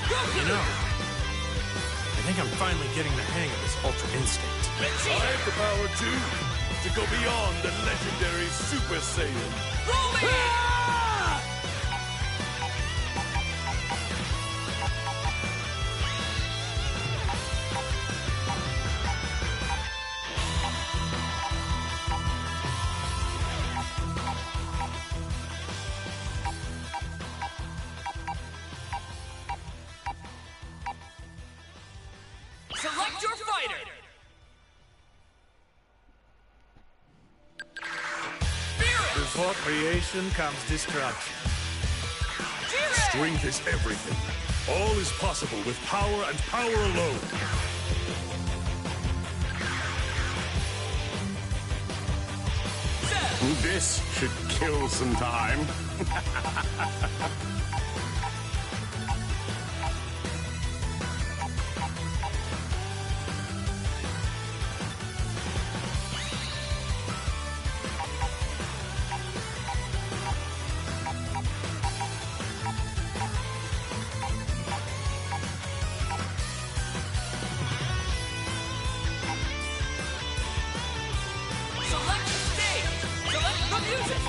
You know, I think I'm finally getting the hang of this Ultra Instinct. I have the power, too, to go beyond the legendary Super Saiyan. Select your fighter! Before creation comes destruction. Strength is everything. All is possible with power and power alone. This should kill some time. Select stage! Select the music!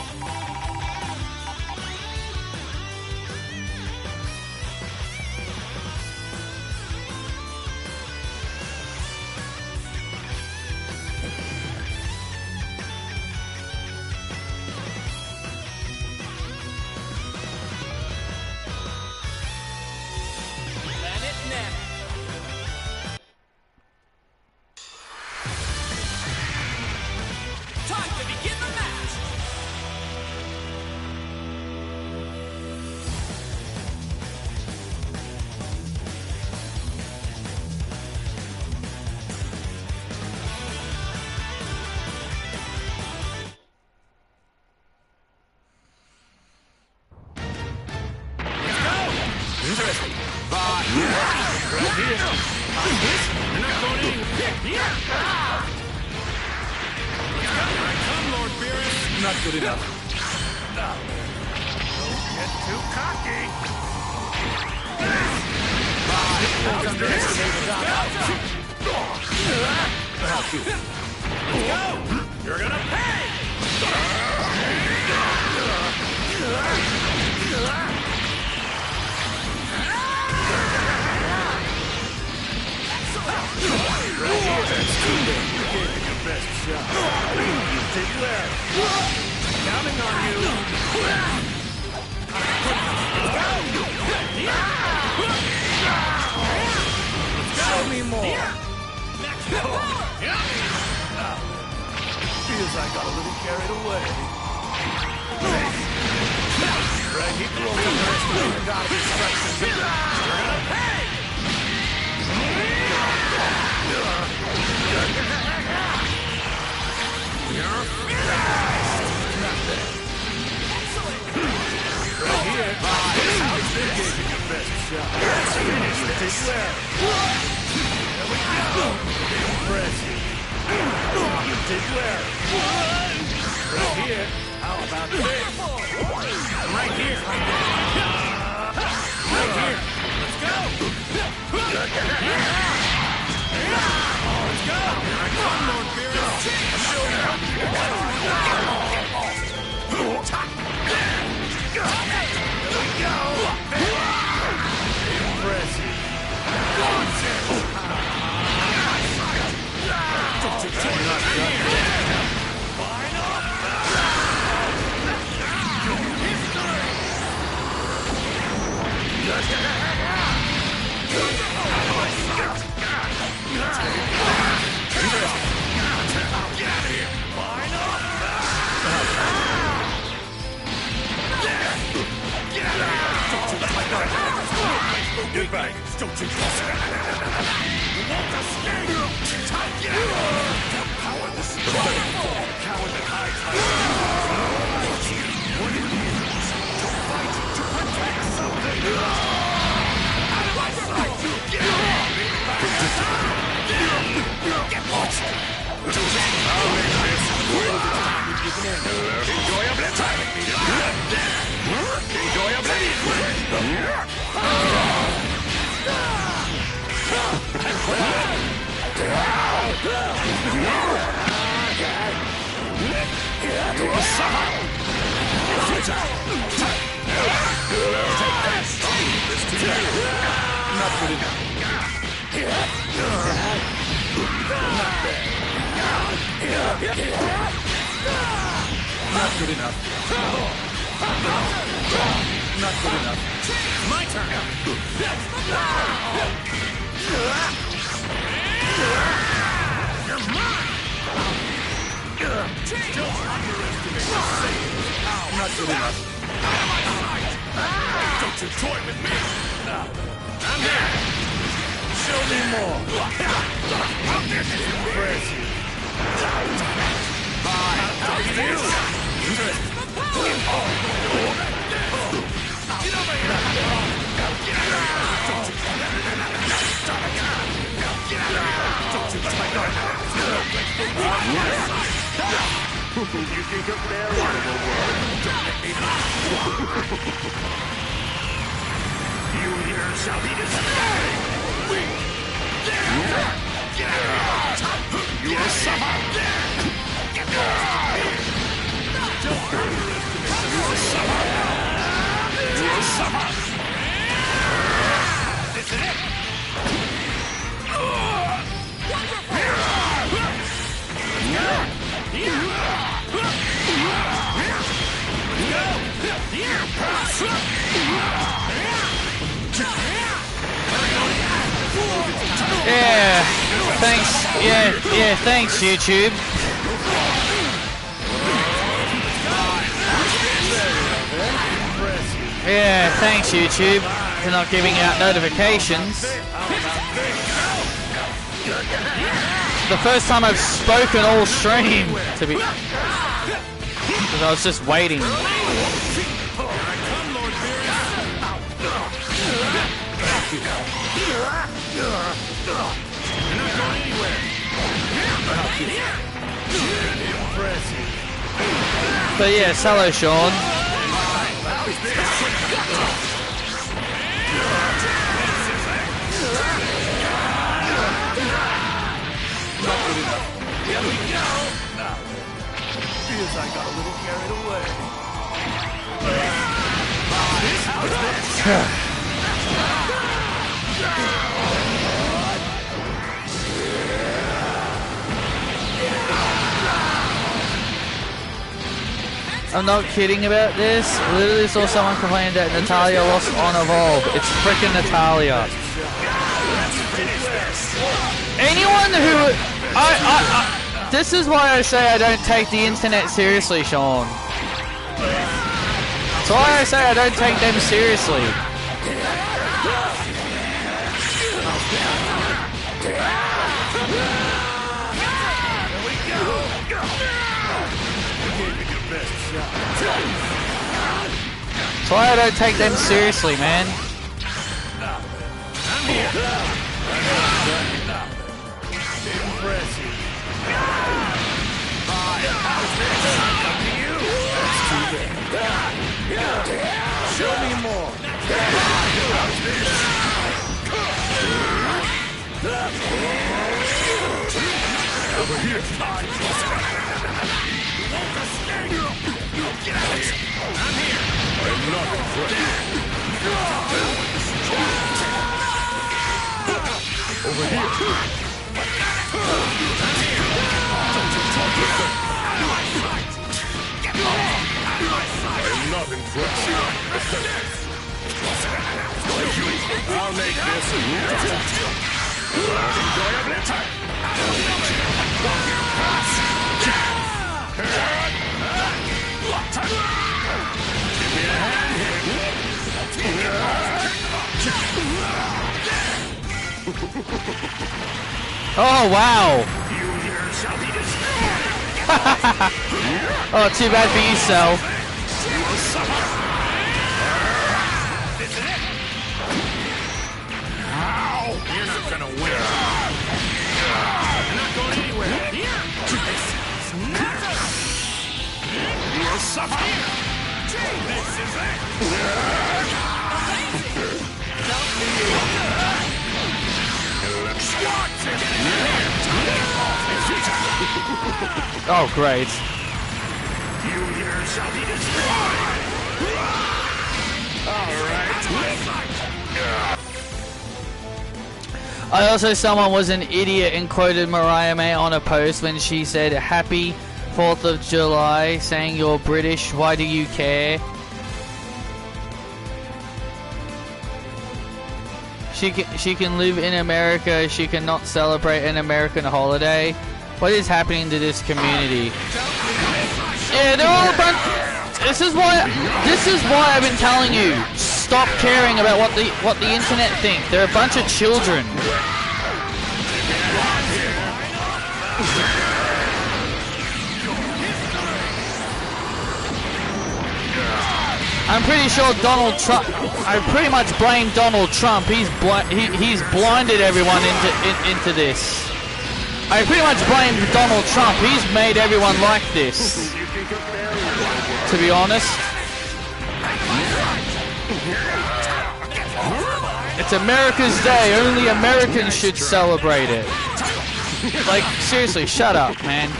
Planet Namek. Time to begin the match! Interesting. But You're not going anywhere. Come, Lord Beerus. Not good enough. Don't get too cocky. You're gonna pay! You gave it your best shot. You did well. Counting on you. Show me more. Feels I got a little carried away. Right, he threw over the rest of the God of destruction. You're gonna pay! You're Right here. You're giving your best shot. You did well. There we go. Impressive. You did well. Right here. How about this? right here. Right here. Let's go. Let's go. Come, Lord Beerus. Show you. There we go. Impressive. Get back! Don't you close! You won't escape! Power this is coward that hides what it is to fight to protect something! Out of my sight! Get watched! Enjoy a blitz! Enjoy a blitz! good enough. Not good enough. Not good enough. My turn. You're mine. Don't underestimate the savings. Not good enough. Don't you toy with me. I'm here. Show me more. Impressive. How do you do? Get over here. Don't you touch my guard. You think a fair one will work? Don't let me know. You here shall be destroyed! You will suffer! Don't underestimate You will suffer! You will suffer! This is it. Yeah, thanks. Yeah, thanks, YouTube. Yeah, thanks, YouTube, for not giving out notifications. The first time I've spoken all stream, to be, because I was just waiting. But yes, hello, Sean. Here we go. Feels I got a little carried away. I'm not kidding about this. Literally saw someone complain that Natalia lost on Evolve. It's frickin' Natalia. Anyone who... this is why I say I don't take the internet seriously, Sean. That's why I say I don't take them seriously. That's why I don't take them seriously, man. Show me more. Over here! I'm here. I'm not afraid. Over here! I'm not impressed. I'll make this a new enjoy a blitzer! Give me a hand Oh, wow. You here shall be destroyed! Oh, too bad for you, Cell. You will suffer! This is it. Ow! You're not gonna win. I'm not going anywhere. Here. You will suffer! This is it. Oh, great. You here shall be destroyed! All right. I also, someone was an idiot and quoted Mariah May on a post when she said, "Happy 4th of July, saying you're British, why do you care?" She can live in America, she cannot celebrate an American holiday. What is happening to this community? Yeah, they're all a bunch. This is why I've been telling you, stop caring about what the internet think. They're a bunch of children. I'm pretty sure Donald Trump. I pretty much blame Donald Trump. He's blinded everyone into this. I pretty much blame Donald Trump. He's made everyone like this. To be honest, it's America's Day. Only Americans should celebrate it. Like, seriously, shut up, man.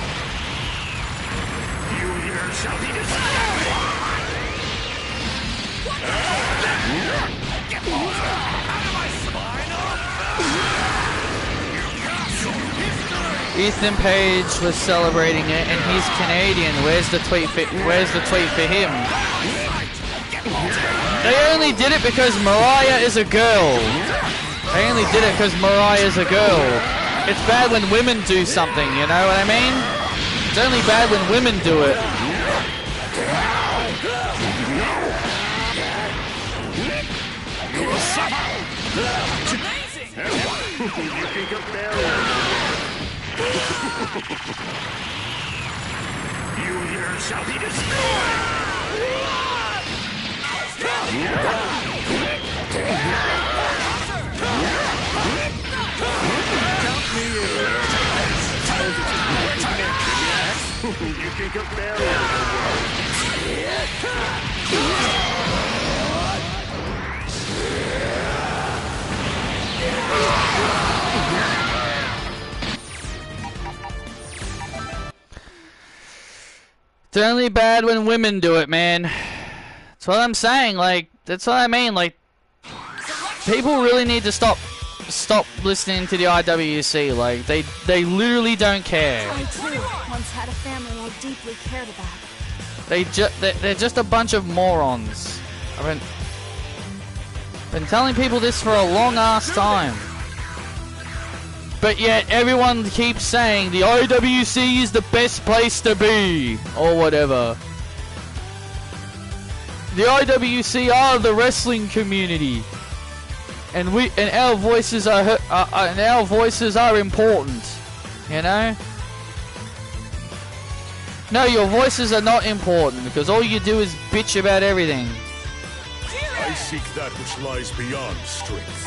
Ethan Page was celebrating it, and he's Canadian. Where's the tweet for him? They only did it because Mariah is a girl. They only did it because Mariah is a girl. It's bad when women do something, you know what I mean? It's only bad when women do it. You here shall be destroyed! You think a barrier It's only bad when women do it, man. That's what I'm saying. Like, that's what I mean. Like, people really need to stop listening to the IWC. Like, they literally don't care. I too once had a family I deeply cared about. They're just a bunch of morons. I've been telling people this for a long ass time. But yet everyone keeps saying the IWC is the best place to be, or whatever. The IWC are the wrestling community, and our voices are important. You know? No, your voices are not important because all you do is bitch about everything. I seek that which lies beyond strength.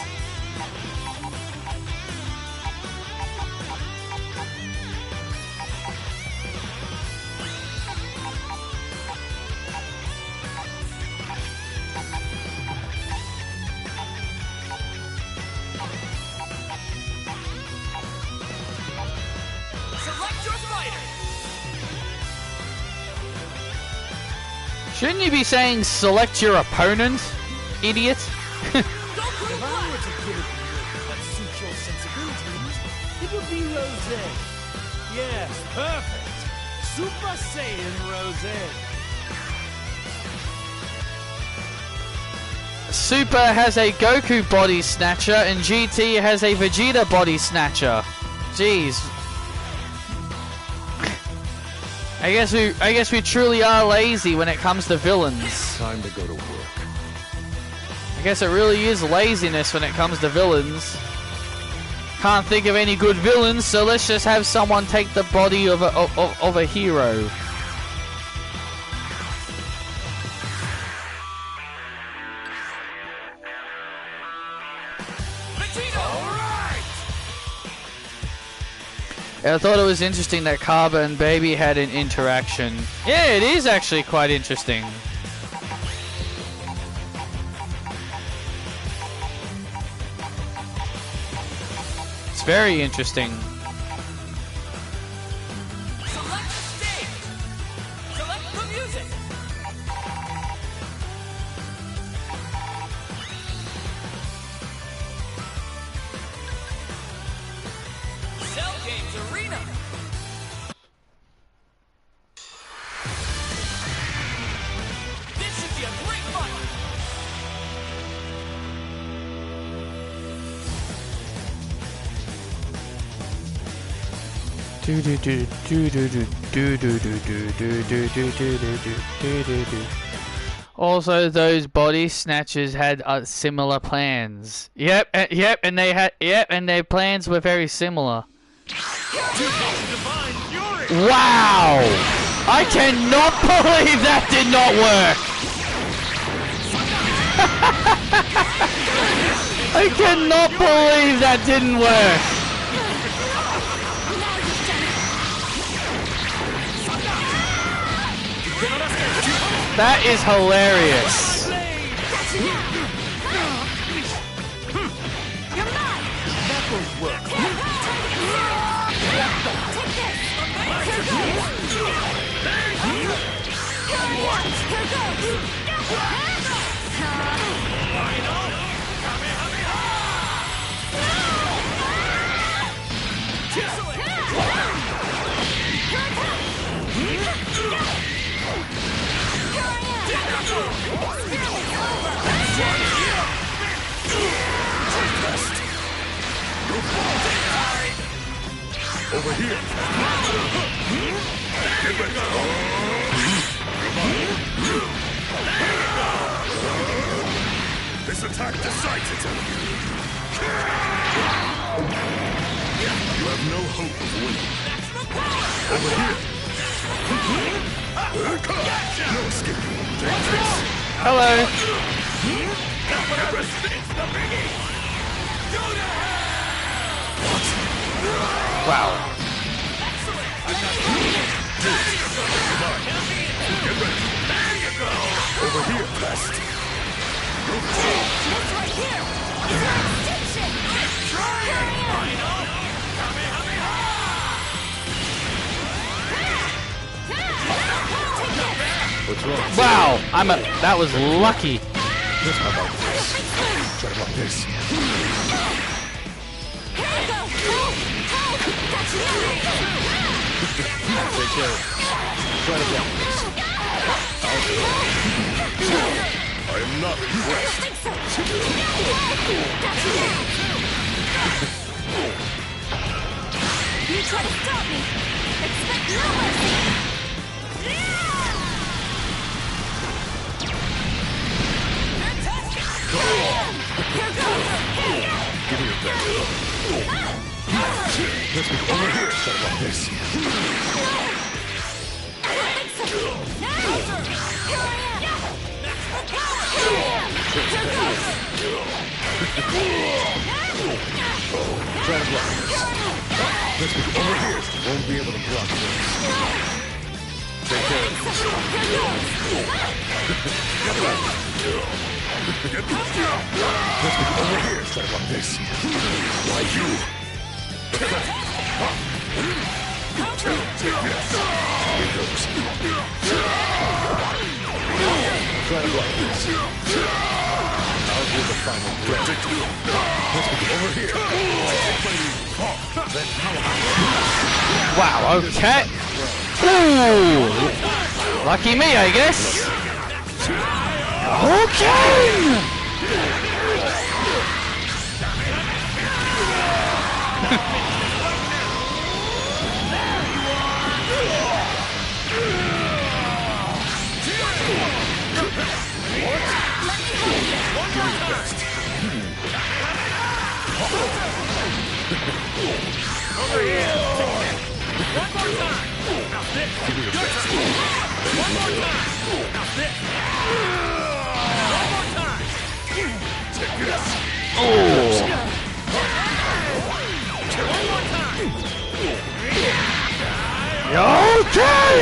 Shouldn't you be saying select your opponent, idiot? If I were to give it that suits your sensibilities, it would be Rose. Yes, perfect. Super Saiyan Rose. Super has a Goku body snatcher and GT has a Vegeta body snatcher. Jeez. I guess we truly are lazy when it comes to villains. Time to go to work. I guess it really is laziness when it comes to villains. Can't think of any good villains, so let's just have someone take the body of a hero. I thought it was interesting that Kaba and Baby had an interaction. Yeah, it is actually quite interesting. It's very interesting. Select stage. Select the music. Also, those body snatchers had similar plans. Yep, and they had and their plans were very similar. Wow! I cannot believe that did not work. I cannot believe that didn't work. That is hilarious. Over here. Get ready. This attack decides it. You have no hope of winning. Over here. No escape. Take this. Hello. Get ready. It's the biggie. Wow. Get ready. There you go. Over here, Pest. Right here! Station! Try it! What's wrong? Wow. That was lucky. Just how about this? Try to block this. Take care. Try to block this. I'll do it. I am not impressed. You try to stop me! Expect no mercy! Give me your best. Let's be over here. Try to block this. Try to block this. Let's be over here. Won't be able to block this. Take care of this. Let's be over here. Try to block this. Why you? Take this. Here goes. Try to block this. I'll do the final breath. Let's be over here. Wow, okay. Ooh. Lucky me, I guess. Okay. Over here. One more time. Now this. Give me your best. One more time. Now this. One more time. Take this. Oh. One more time. Okay.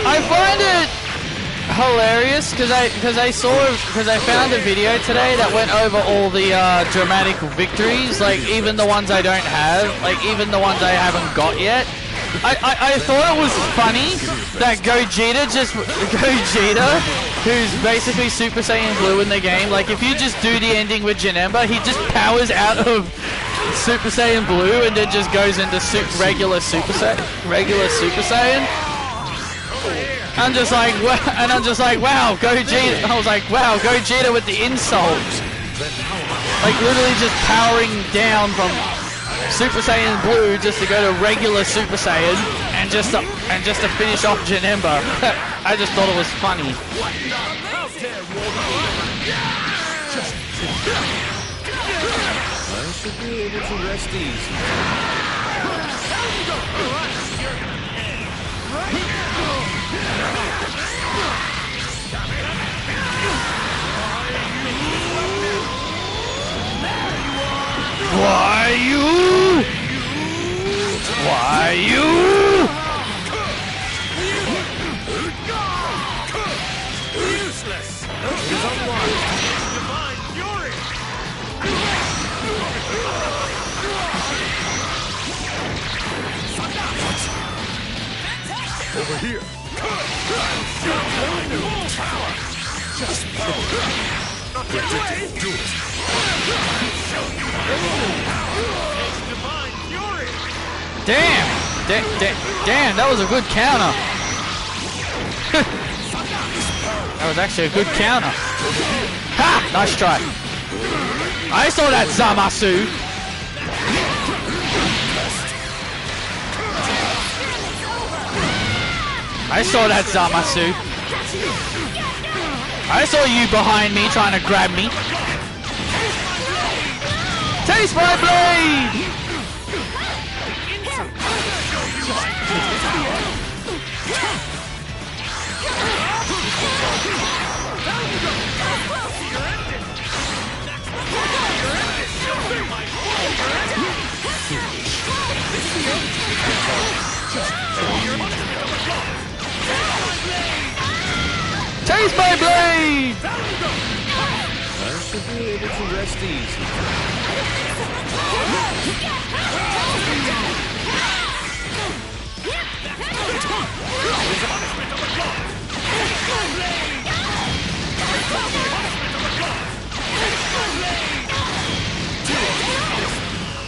I find it hilarious because I found a video today that went over all the dramatic victories, like even the ones I don't have, like even the ones I haven't got yet. I thought it was funny that Gogeta, who's basically Super Saiyan Blue in the game, like if you just do the ending with Janemba, he just powers out of Super Saiyan Blue and then just goes into regular Super Saiyan. I'm just like, wow, Gogeta. I was like, wow, Gogeta with the insult. Like literally just powering down from Super Saiyan Blue just to go to regular Super Saiyan and just to finish off Janemba. I just thought it was funny. I should be able to rest easy. Why you? Why you? Useless! He's unlocked. Divine Fury! Over here. Just power! Not get away! Do it. Divine Fury! Damn! Damn, that was a good counter. That was actually a good counter. Ha! Nice try. I saw that, Zamasu. I saw that, Zamasu. I saw you behind me trying to grab me. Taste my blade! Taste my blade! I should be able to rest easy.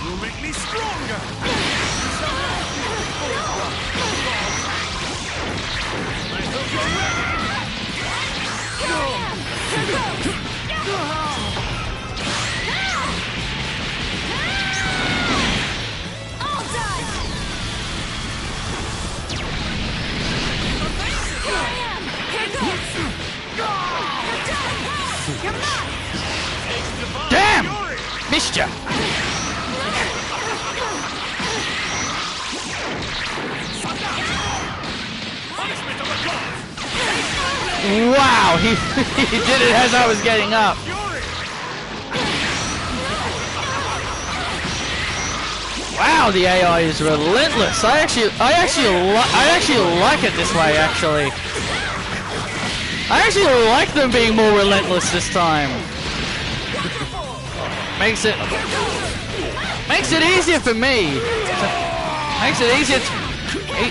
You'll make me stronger! I hope you're ready! All done! Here goes! You're done! You're mine! Damn! Missed ya! Wow, he did it as I was getting up. Wow, the AI is relentless. I actually like it this way. Actually, I actually like them being more relentless this time. Makes it easier for me. Makes it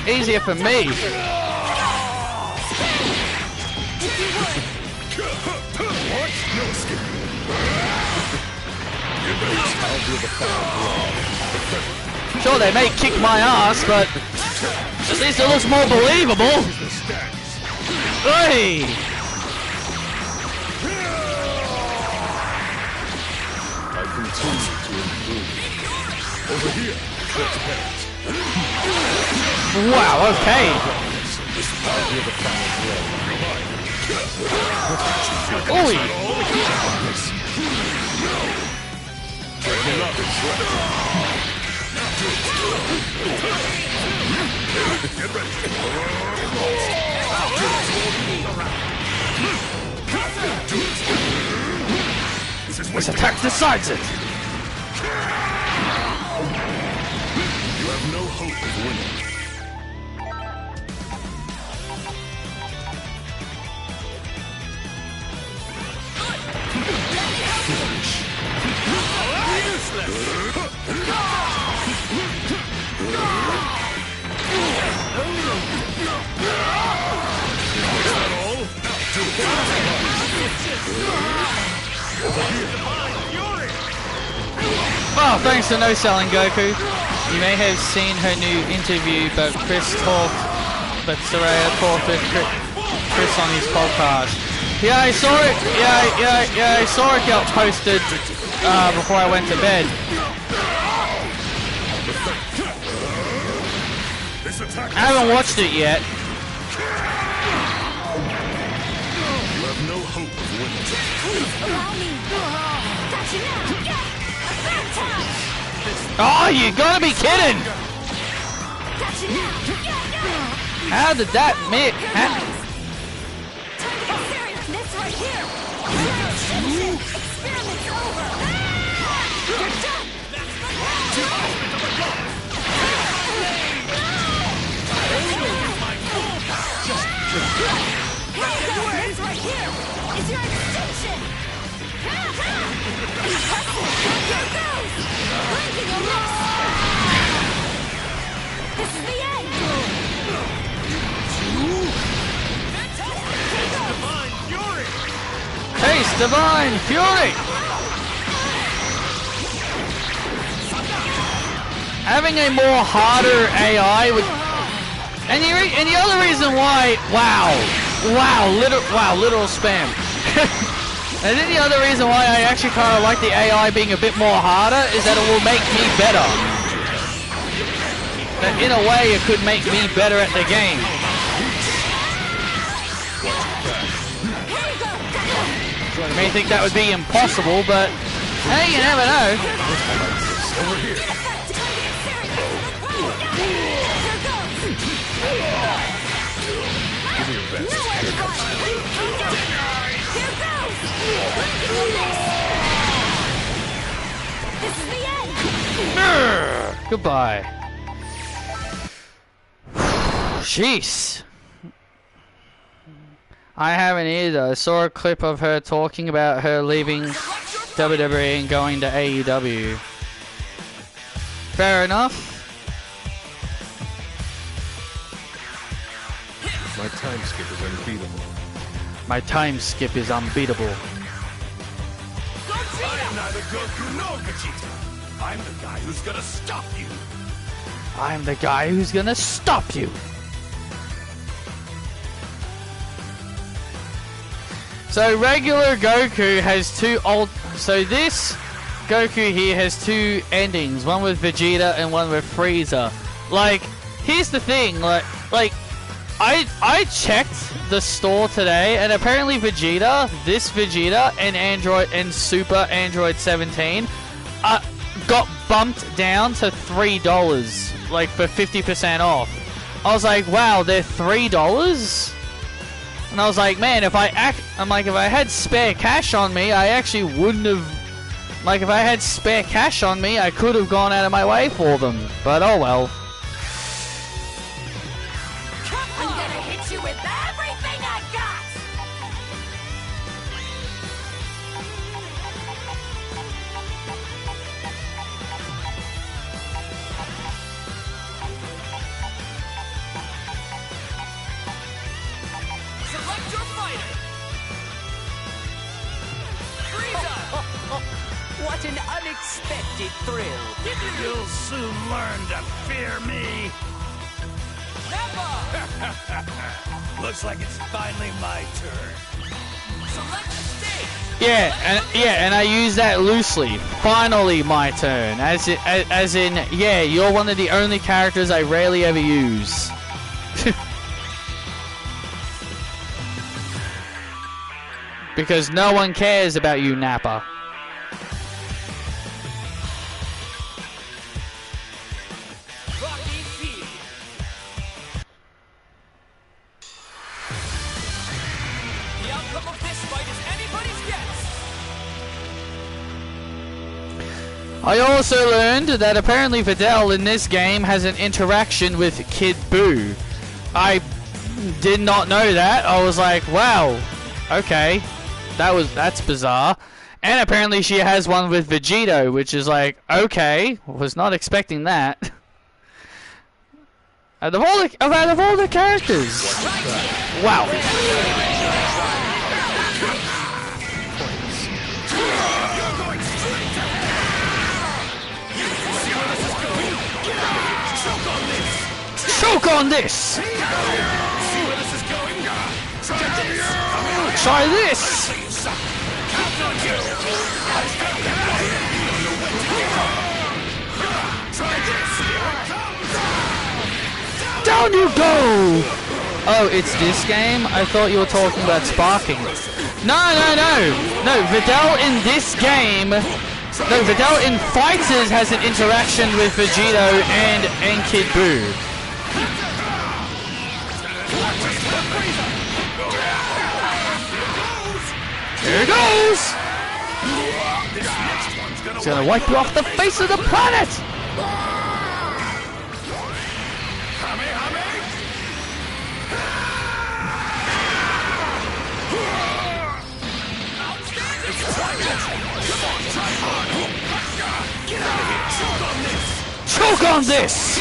easier for me. Sure, they may kick my ass, but at least it looks more believable. Hey! I continue to improve. Over here. Wow, okay. I'll be the final blow. Oi! Get ready. This attack decides it. You have no hope of winning. Oh, thanks for no selling, Goku. You may have seen her new interview, but Soraya talked with Chris. Chris on his podcast. Yeah, I saw it. Yeah, I saw it get posted before I went to bed. I haven't watched it yet. You have no hope of winning. Allow me. Got you now. A third time. Oh, you gotta be kidding! Got you now. How did that make? Time to get serious. This right here. Experiment's over. You're done. This right here is your extinction. Here goes. Blinking a miss. This is the end. Divine fury! Taste divine fury! Having a more harder AI would, and the other reason why, literal spam. And then the other reason why I actually kind of like the AI being a bit more harder is that it will make me better. That in a way it could make me better at the game. You may think that would be impossible, but hey, you never know. This is the end. Goodbye. Jeez. I haven't either. I saw a clip of her talking about her leaving WWE and going to AEW. Fair enough. My time skip is unbeatable. My time skip is unbeatable. I'm neither Goku nor Vegeta. I'm the guy who's gonna stop you. I'm the guy who's gonna stop you. So regular Goku has two old. So this Goku here has two endings, one with Vegeta and one with Frieza. Like, here's the thing, like I checked the store today, and apparently Vegeta, this Vegeta, and Android and Super Android 17, got bumped down to $3, like for 50% off. I was like, wow, they're $3. And I was like, man, if I had spare cash on me, I actually wouldn't have. Like, if I had spare cash on me, I could have gone out of my way for them. But oh well. I'm gonna hit you with everything I got. Select your fighter. Frieza! What an unexpected thrill. You'll soon learn to fear me. Nappa! Looks like it's finally my turn. Select the stage. And I use that loosely. Finally, my turn. As in, yeah, you're one of the only characters I rarely ever use. Because no one cares about you, Nappa. Rocky P. The outcome of this fight is anybody's guess. I also learned that apparently Videl in this game has an interaction with Kid Buu. I did not know that. I was like, wow, okay, that's bizarre. And apparently she has one with Vegito, which is like, okay, was not expecting that. Out of all the characters, wow. Choke on this! Choke on this! See where this is going? Try this! Down you go! Oh, it's this game? I thought you were talking about sparking. No, Videl in this game... No, Videl in Fighters has an interaction with Vegito and Kid Buu. Here it goes! It's gonna wipe you off the face of the planet! Choke on this!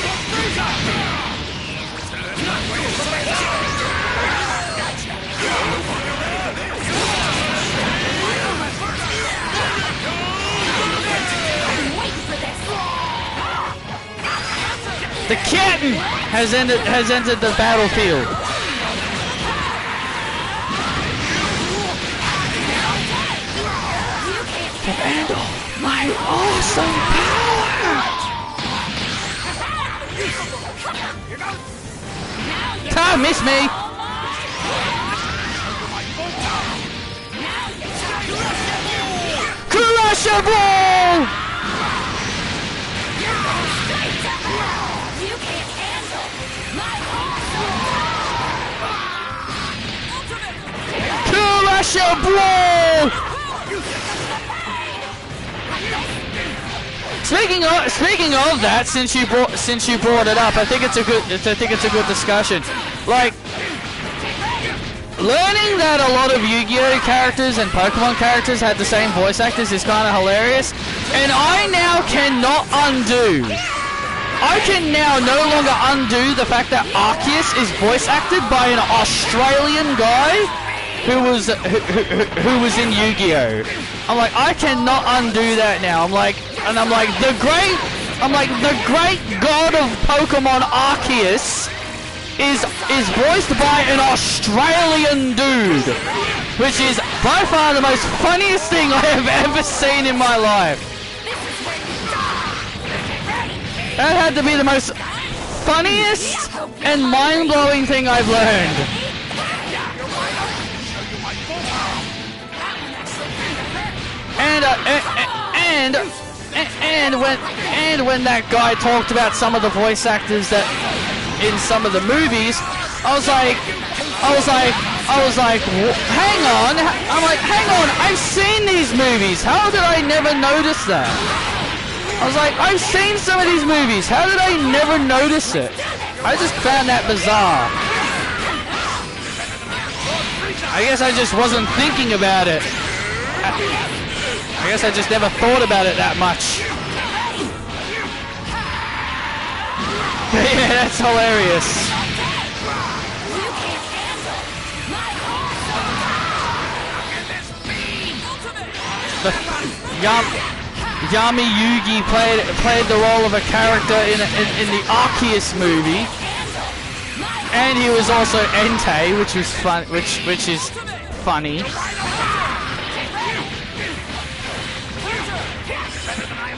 The kitten has entered the battlefield. To handle my awesome power. Ah, miss me. Crushable! Crushable! Speaking of that, since you brought it up, I think it's a good discussion. Like, learning that a lot of Yu-Gi-Oh characters and Pokemon characters had the same voice actors is kind of hilarious, and I now cannot undo. I can now no longer undo the fact that Arceus is voice acted by an Australian guy who was in Yu-Gi-Oh. I'm like, I cannot undo that now. I'm like, the great god of Pokemon Arceus is voiced by an Australian dude, which is by far the most funniest thing I have ever seen in my life. That had to be the most funniest and mind-blowing thing I've learned. And when that guy talked about some of the voice actors that in some of the movies, I was like, hang on, I've seen these movies. How did I never notice that? I was like, I've seen some of these movies. How did I never notice it? I just found that bizarre. I guess I just wasn't thinking about it. I guess I just never thought about it that much. Yeah, that's hilarious. Yami Yugi played the role of a character in the Arceus movie, and he was also Entei, which was fun, which is funny.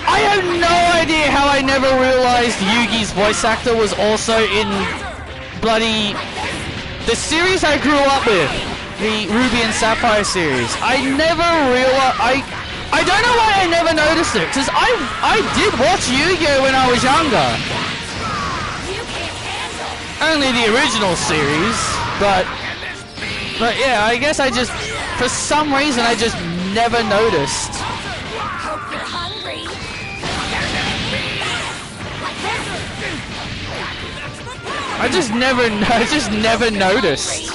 I have no idea how I never realized Yugi's voice actor was also in bloody the series I grew up with, the Ruby and Sapphire series. I never realized. I don't know why I never noticed it, because I did watch Yu-Gi-Oh when I was younger. Only the original series, but yeah, I guess I just, for some reason, I just never noticed. I just never noticed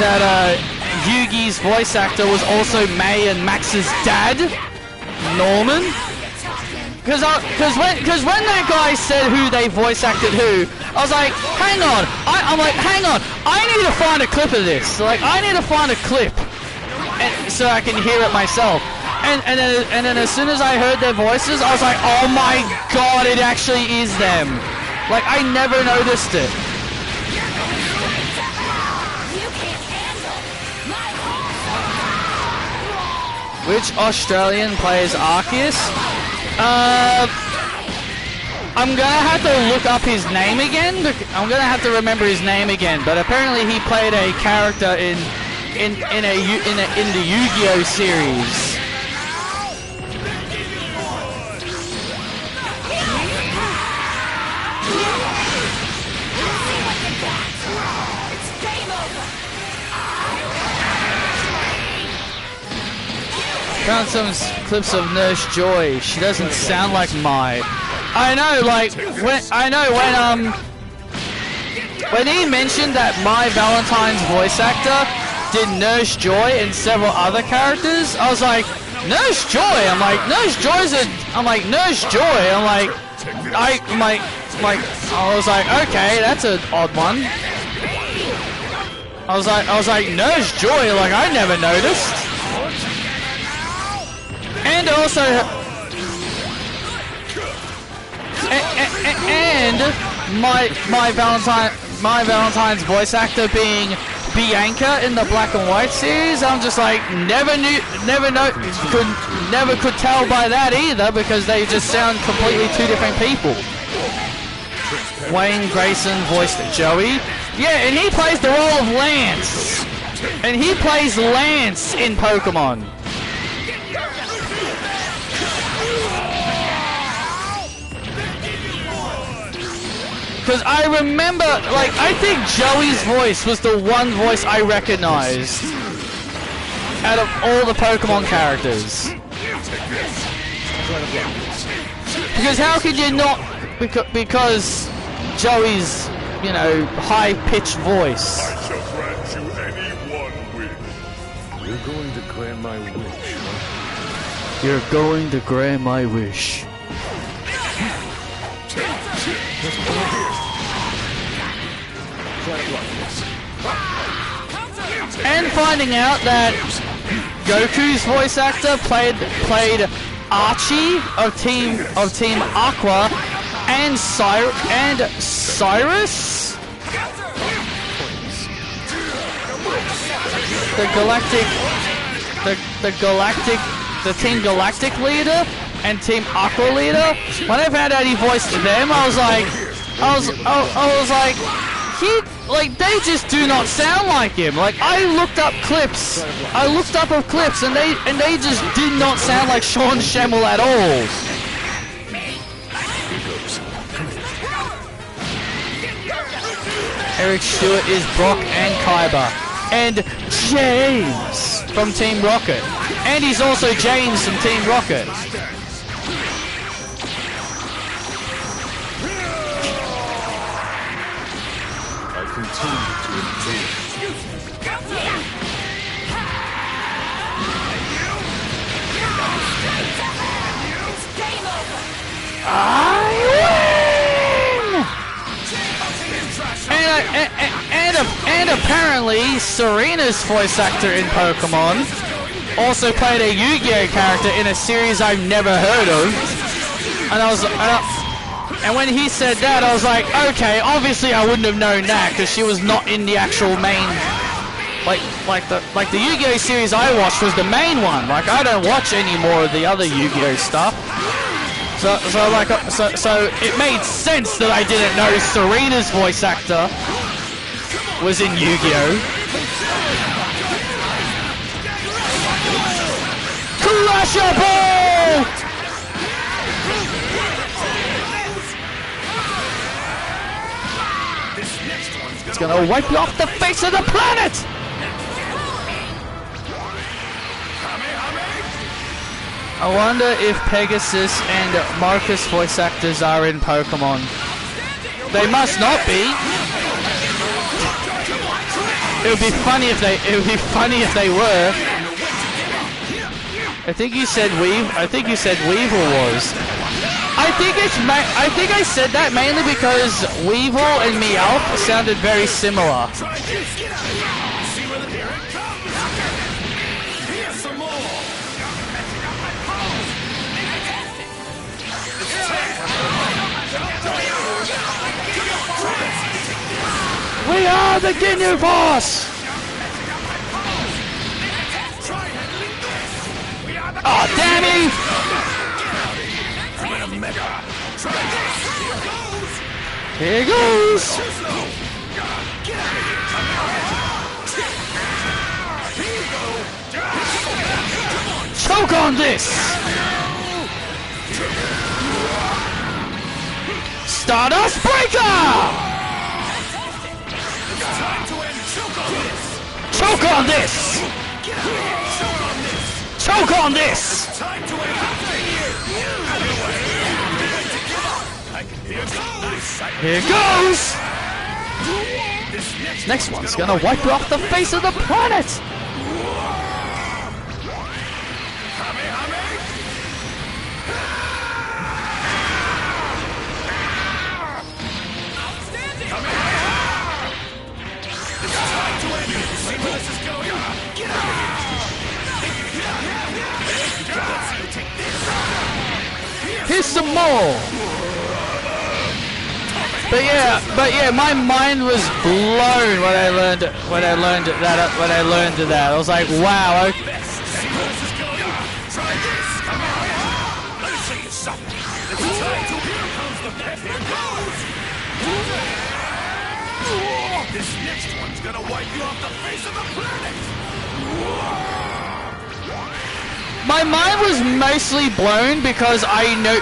that Yugi's voice actor was also May and Max's dad, Norman. Because when that guy said who they voice acted who, I was like, hang on. I'm like, hang on. I need to find a clip of this. Like, I need to find a clip, so I can hear it myself. And then as soon as I heard their voices, I was like, oh my god, it actually is them. Like, I never noticed it. Which Australian plays Arceus? I'm gonna have to look up his name again. I'm gonna have to remember his name again. But apparently he played a character in the Yu-Gi-Oh series. Found some clips of Nurse Joy. She doesn't sound like Mai. I know, like when he mentioned that Mai Ballantine's voice actor did Nurse Joy and several other characters, I was like, Nurse Joy. I'm like, Nurse Joy's a. I'm like, Nurse Joy. I'm like, I was like, okay, that's an odd one. I was like, Nurse Joy. Like, I never noticed. And also, and my Valentine's voice actor being Bianca in the Black and White series, I'm just like, never could tell by that either, because they just sound completely two different people. Wayne Grayson voiced Joey. Yeah, and he plays the role of Lance. And he plays Lance in Pokemon. Because I remember, like, I think Joey's voice was the one voice I recognized out of all the Pokemon characters. Because how could you not? Because Joey's, you know, high-pitched voice. I shall grant you any one wish. You're going to grant my wish, huh? You're going to grant my wish. And finding out that Goku's voice actor played Archie of Team Aqua and Cyrus, the Team Galactic leader and Team Aqua leader. When I found out he voiced them, I was like, they just do not sound like him. Like, I looked up clips and they just did not sound like Sean Schemmel at all. Eric Stewart is Brock and Kaiba. And James from Team Rocket. And he's also James from Team Rocket. I continue to endure. I win! And apparently Serena's voice actor in Pokemon also played a Yu-Gi-Oh character in a series I've never heard of. And when he said that, I was like, okay, obviously I wouldn't have known that because she was not in the actual main. Like the Yu-Gi-Oh series I watched was the main one. Like, I don't watch any more of the other Yu-Gi-Oh stuff. So it made sense that I didn't know Serena's voice actor was in Yu-Gi-Oh. Crusher Ball! It's gonna wipe you off the face of the planet! I wonder if Pegasus and Marcus voice actors are in Pokemon. They must not be. It would be funny if they were. I think you said Weevil was. I think I said that mainly because Weevil and Meowth sounded very similar. We are the Ginyu Force! Here goes! Choke on this! Stardust Breaker! Choke on this! Choke on this! Here goes! Next one's gonna wipe you off the face of the planet! Here's some more. But yeah, my mind was blown when I learned that. I was like, wow. Okay. This next one's gonna wipe you off the face of the planet. My mind was mostly blown because I know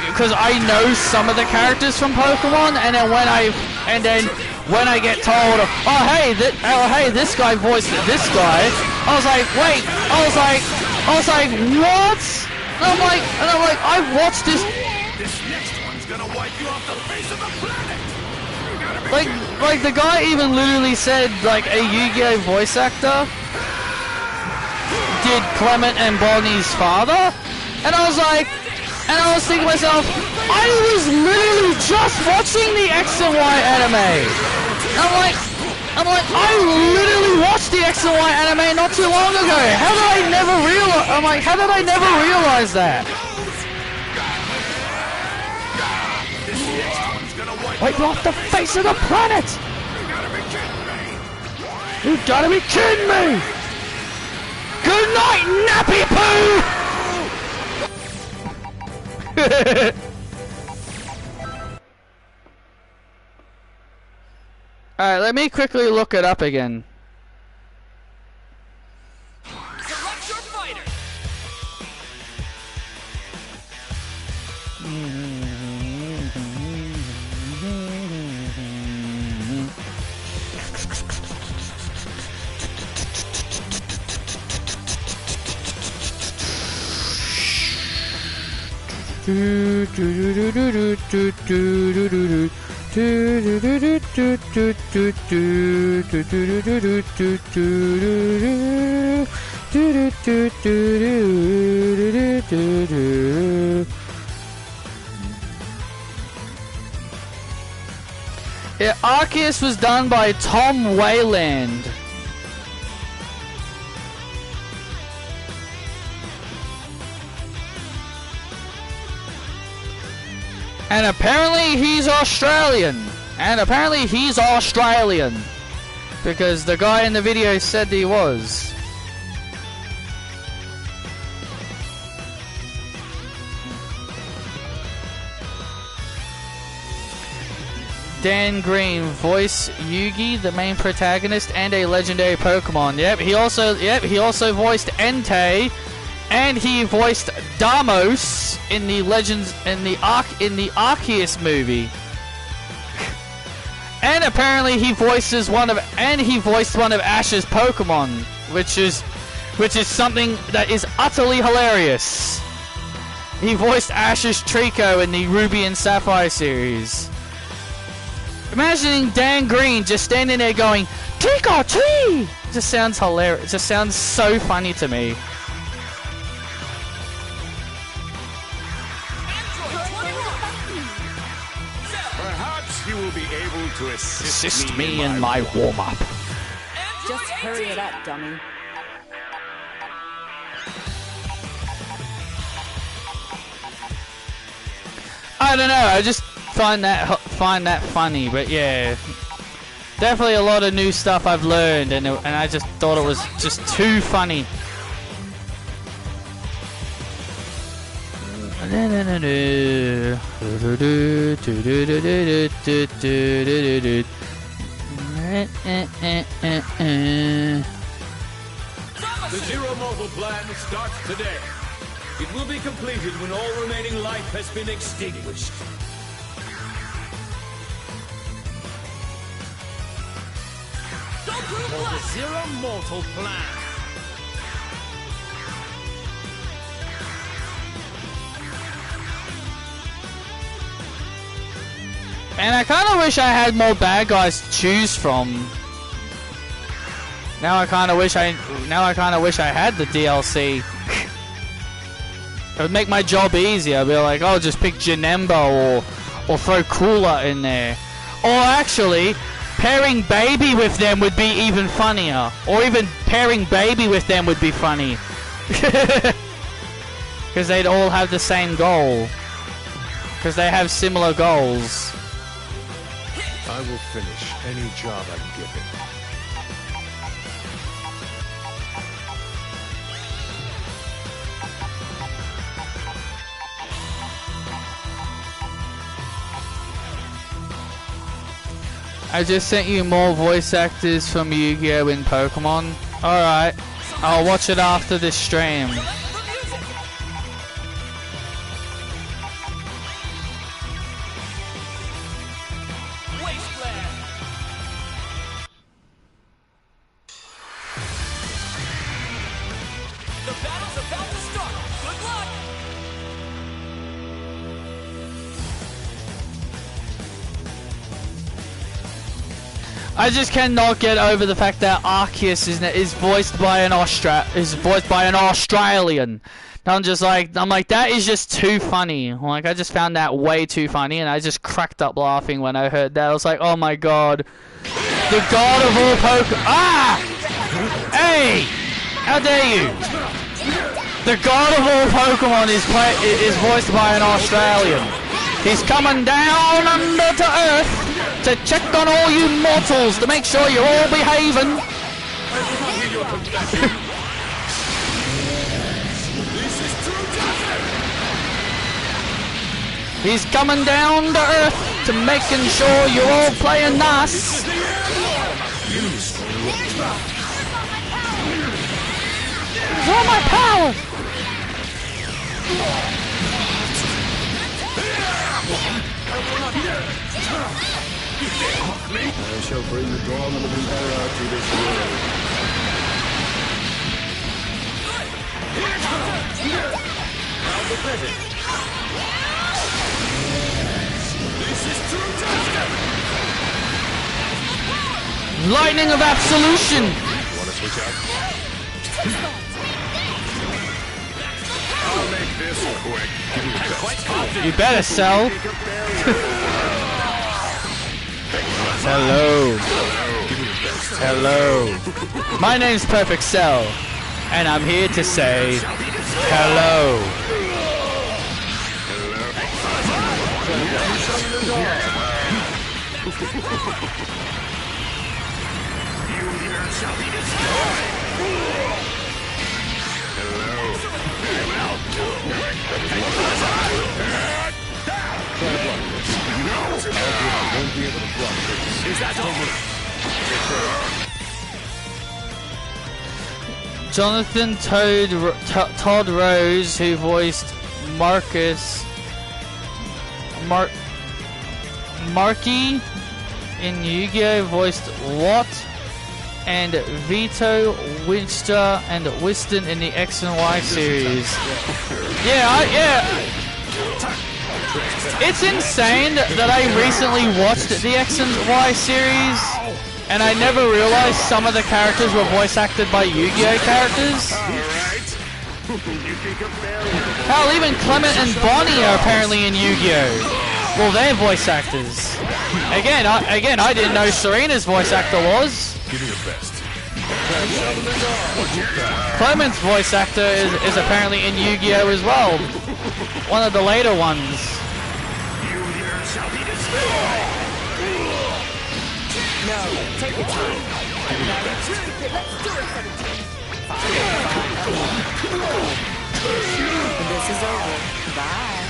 some of the characters from Pokemon, and then when I get told, oh hey, this guy voiced this guy, I was like, wait, I was like, what? And I'm like, I've watched this. This next one's gonna wipe you off the face of the planet. Like the guy even literally said like a Yu-Gi-Oh voice actor did Clement and Bonnie's father, and I was thinking to myself, I was literally just watching the X and Y anime. I'm like, I literally watched the X and Y anime not too long ago. How did I never realize? I'm like, how did I never realize that? Wipe off the face of the planet! You gotta be kidding me! Good night, Nappy Poo! Alright, let me quickly look it up again. Select your fighter. Yeah, Arceus was done by Tom Wayland. And apparently he's Australian. Because the guy in the video said he was. Dan Green, voice Yugi, the main protagonist, and a legendary Pokemon. Yep, he also voiced Entei, and he voiced Damos in the Arceus movie. And apparently he voiced one of Ash's Pokemon, which is something that is utterly hilarious. He voiced Ash's Trico in the Ruby and Sapphire series. Imagining Dan Green just standing there going, Trico Tree! It just sounds hilarious. It just sounds so funny to me. Perhaps you will be able to Assist me in my warm-up. Just hurry it up, dummy. I don't know, I just find that funny, but yeah, definitely a lot of new stuff I've learned, and I just thought it was just too funny. And The Zero Mortal plan starts today. It will be completed when all remaining life has been extinguished. For the Zero Mortal plan. And I kind of wish I had more bad guys to choose from. Now I kind of wish I had the DLC. It would make my job easier. I'd be like, oh, just pick Janemba or throw Cooler in there. Or actually, pairing Baby with them would be even funnier. Or even pairing Baby with them would be funny. Because they'd all have the same goal. Because they have similar goals. I will finish any job I'm given. I just sent you more voice actors from Yu-Gi-Oh! In Pokemon. Alright, I'll watch it after this stream. I just cannot get over the fact that Arceus is voiced by an Australian. I'm like, that is just too funny. Like, I just found that way too funny, and I just cracked up laughing when I heard that. I was like, oh my god, the god of all Pokemon! Ah! Hey! How dare you? The god of all Pokemon is voiced by an Australian. He's coming down under to Earth to check on all you mortals to make sure you're all behaving. He's coming down to Earth to making sure you're all playing nice. Where's all my power? I shall bring the dawn of the Emperor to this world. Now the present. This is true justice. Lightning of Absolution. Want to switch out? I'll make this quick. Give me your best. You better sell. Hello. Hello. My name's Perfect Cell, and I'm here to say hello. Jonathan Todd Rose, who voiced Marky in Yu-Gi-Oh! Voiced Watt, and Vito, Winster, and Whiston in the X and Y series. Yeah. It's insane that I recently watched the X and Y series, and I never realized some of the characters were voice acted by Yu-Gi-Oh! Characters. Hell, even Clement and Bonnie are apparently in Yu-Gi-Oh! Well, they're voice actors. Again, I didn't know Serena's voice actor was. Give me your best. Clement's voice actor is apparently in Yu-Gi-Oh! As well. One of the later ones. No, take your time. Let's do it, 17. Fine. This is over. Bye.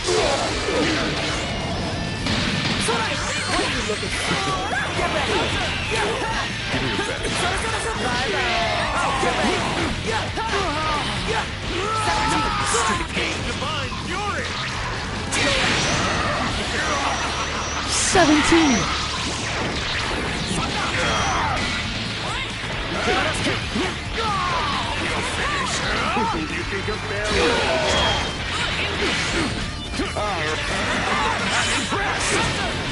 What are you looking for? Get ready. Get ready. 17.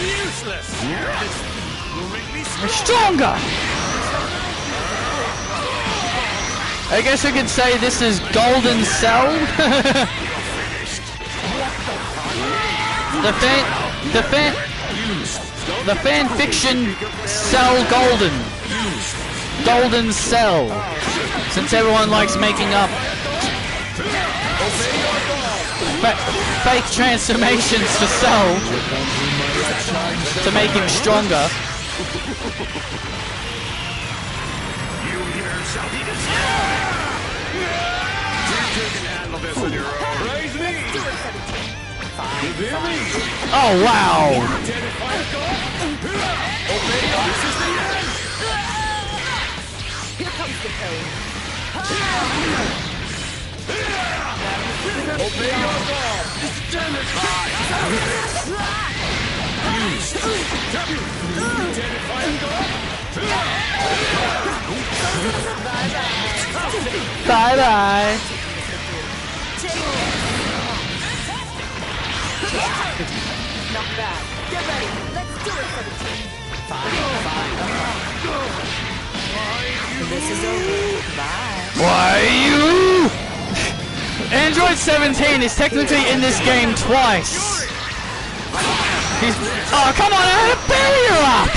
Useless! This will make me Stronger! I guess we could say this is Golden Cell. the fan fiction Cell Golden. Golden Cell. Since everyone likes making up fake transformations to Cell to make him stronger. Oh wow! Here comes the pain. Obey your God! Bye bye. Not bad. Get ready. Let's do it, 17. Fine. This is over. Bye. Why you? Android 17 is technically in this game twice. Oh come on! I had to bury you up.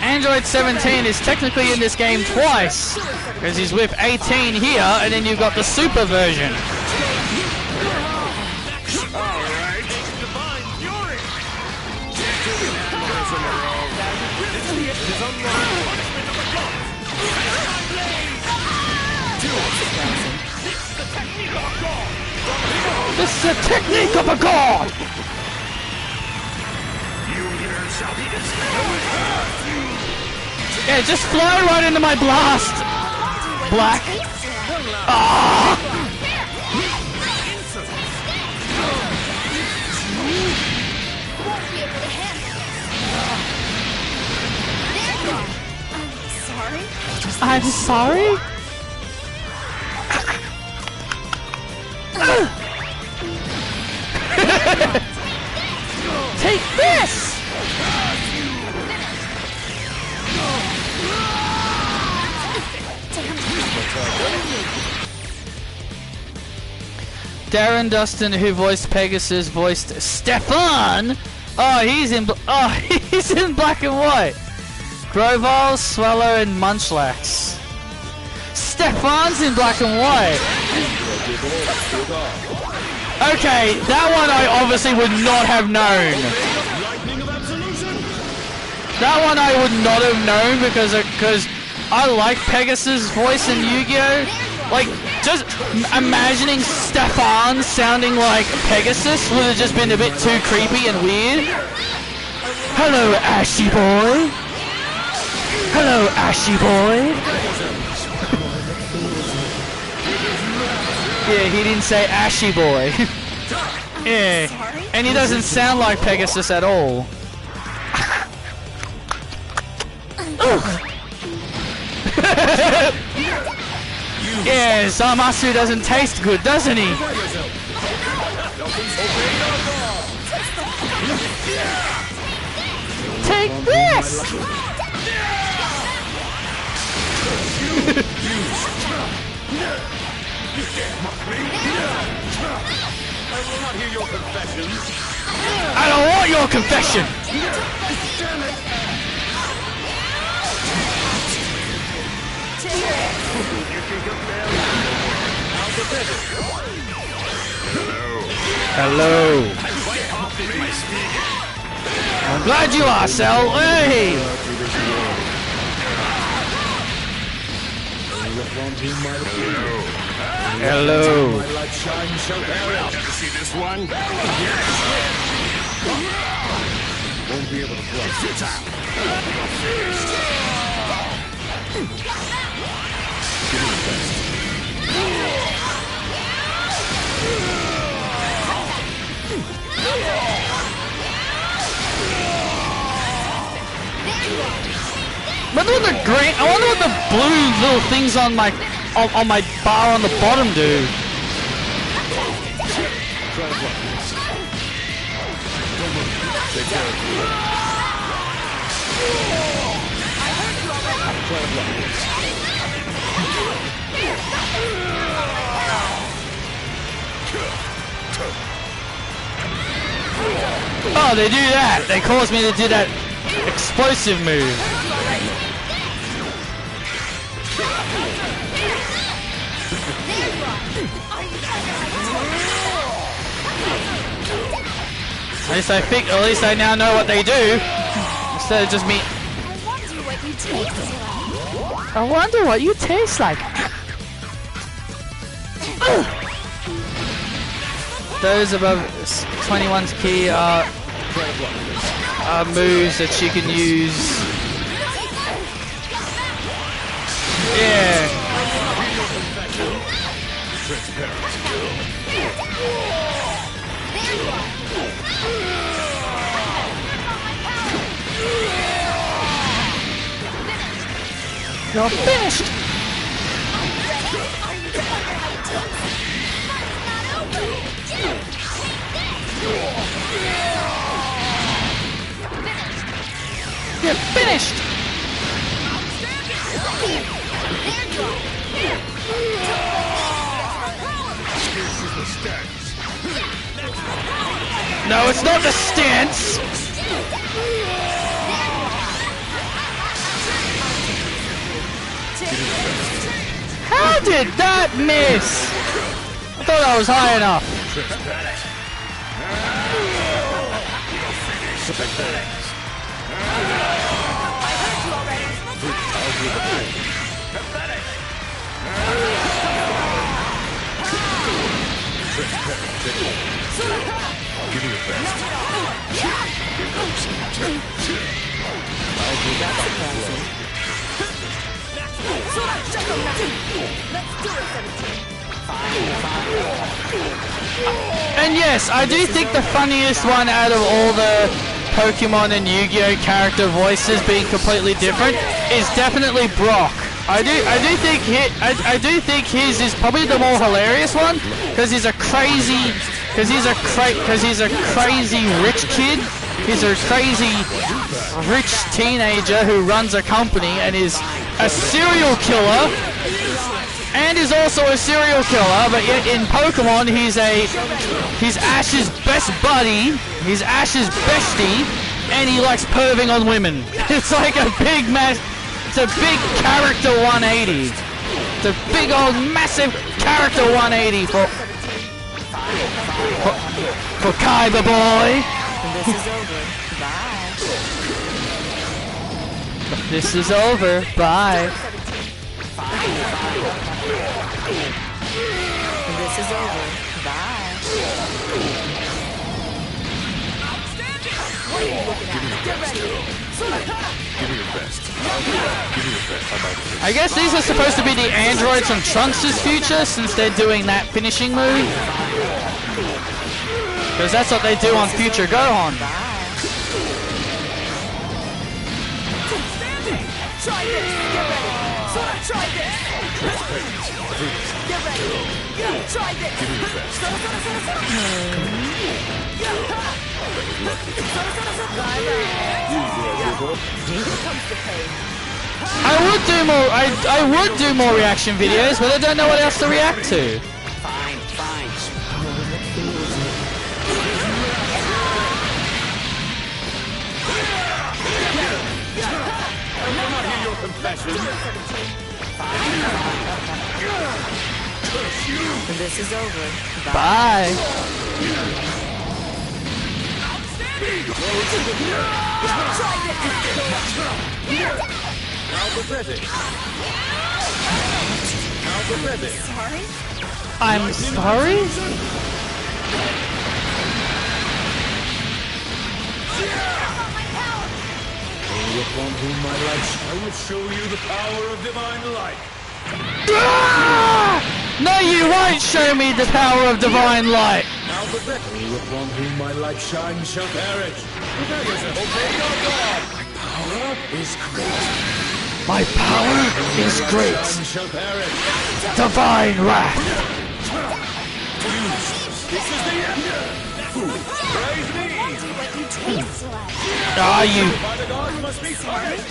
Android 17 is technically in this game twice because he's with 18 here, and then you've got the super version. This is a technique of a god! Yeah, just fly right into my blast! Black. Ah! I'm sorry? Take this! Darren Dustin, who voiced Pegasus, voiced Stefan. Oh, he's in he's in black and white. Grovile, Swallow, and Munchlax. Stefan's in black and white. Okay, that one I obviously would not have known. That one I would not have known because I like Pegasus' voice in Yu-Gi-Oh! Like, just imagining Stefan sounding like Pegasus would have just been a bit too creepy and weird. Hello, Ashy Boy. Hello, Ashy Boy. Yeah, he didn't say Ashy Boy. Yeah, and he doesn't sound like Pegasus at all. Yeah, Zamasu doesn't taste good, doesn't he? Take this! I will not hear your confessions. I don't want your confession! Hello. I'm glad you are, Cell. Hey! Hello. My light shines so very. Ever see this one? Won't be able to block. I wonder what the blue little things on my bar on the bottom do. Oh, they do that. They cause me to do that explosive move. At least I now know what they do instead of just me. I wonder what you taste like. Those above 21's key are moves that she can use. Yeah. You're finished! You're finished! No, it's not the stance! How did that miss? I thought I was high enough. Give me your best. And yes, I do think the funniest one out of all the Pokemon and Yu-Gi-Oh character voices being completely different is definitely Brock. I do think his is probably the more hilarious one because he's a crazy rich kid. He's a crazy rich teenager who runs a company and is a serial killer. And is also a serial killer, but yet in Pokemon he's Ash's best buddy, he's Ash's bestie, and he likes perving on women. It's like a big it's a big character 180. It's a big old massive character 180 for Kaiba boy. This is over. Bye. This is over. Bye. What are you looking at? Get ready. Give me your best. Give me your best. I guess these are supposed to be the androids from Trunks' future since they're doing that finishing move. Because that's what they do on Future Gohan. Try this. Get ready. Try this. Get ready. Try this. Give me your best. I would do more reaction videos, but I don't know what else to react to. Fine. I will not hear your confession. This is over. Bye. Now pathetic. Sorry? I'm sorry? Upon whom my light, I will show you the power of divine light. Ah! No, you won't show me the power of divine light. Now the battle upon whom my light shines shall perish. Obey your God. My power is great. My power is great. Shall perish. Divine wrath. This is the end. Praise me. What you taste like. Are you? By the gods must be punished.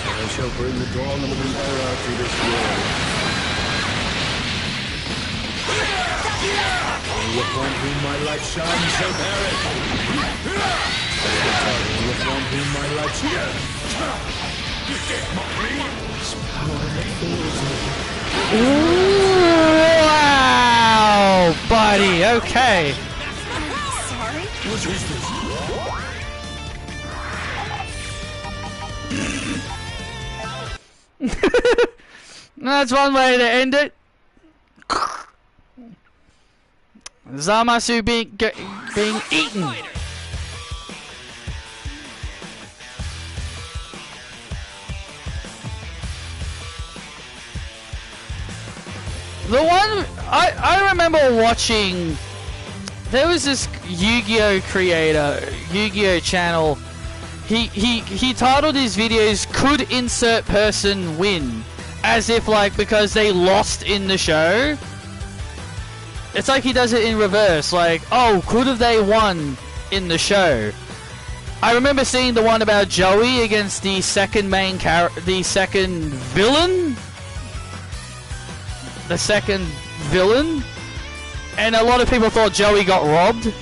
I shall bring the dawn of an era to this world. Upon whom my light shines shall perish. Upon whom my light shines. Wow, buddy. Okay. Sorry? That's one way to end it. Zamasu being eaten. The one I remember watching, there was this Yu-Gi-Oh creator, Yu-Gi-Oh channel. He titled his videos "Could insert person win?" as if like because they lost in the show. It's like he does it in reverse, like, oh, could have they won in the show? I remember seeing the one about Joey against the second main the second villain, and a lot of people thought Joey got robbed.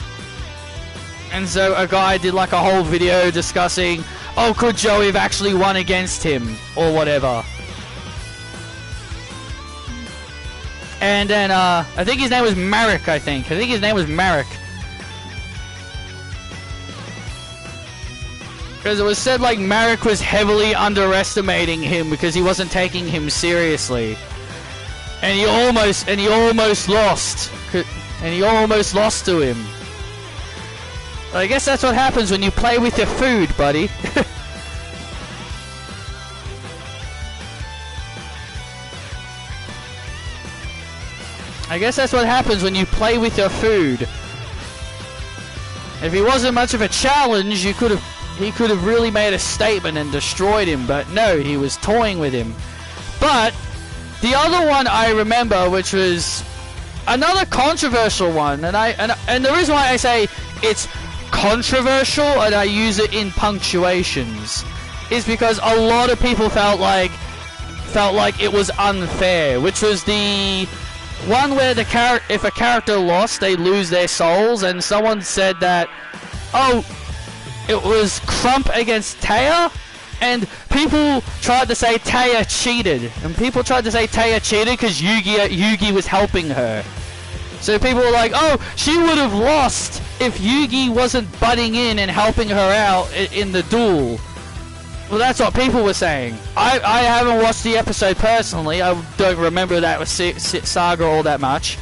And so a guy did like a whole video discussing, oh, could Joey have actually won against him or whatever. And then I think his name was Marek, I think his name was Marek. Because it was said like Marek was heavily underestimating him because he wasn't taking him seriously. And he almost lost. And he almost lost to him. I guess that's what happens when you play with your food, buddy. I guess that's what happens when you play with your food. If he wasn't much of a challenge, he could have really made a statement and destroyed him, but no, he was toying with him. But the other one I remember, which was another controversial one, and the reason why I say it's controversial and I use it in punctuations is because a lot of people felt like it was unfair, which was the one where if a character lost, they lose their souls, and someone said that, oh, it was Crump against Taya, and people tried to say Taya cheated, and people tried to say Taya cheated because Yugi was helping her. So people were like, oh, she would have lost if Yugi wasn't butting in and helping her out in the duel. Well, that's what people were saying. I haven't watched the episode personally. I don't remember that saga all that much.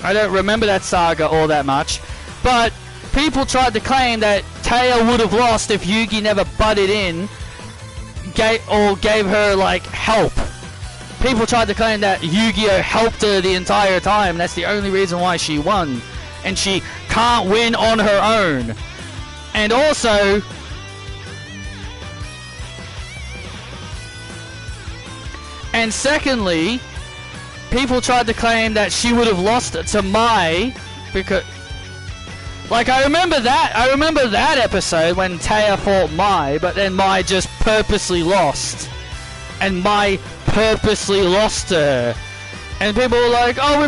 I don't remember that saga all that much. But people tried to claim that Taya would have lost if Yugi never butted in or gave her, like, help. People tried to claim that Yu-Gi-Oh! Helped her the entire time. That's the only reason why she won. And she can't win on her own. And also, and secondly, people tried to claim that she would have lost to Mai because, like, I remember that episode when Taya fought Mai, but then Mai just purposely lost, and Mai purposely lost to her. And people were like, oh,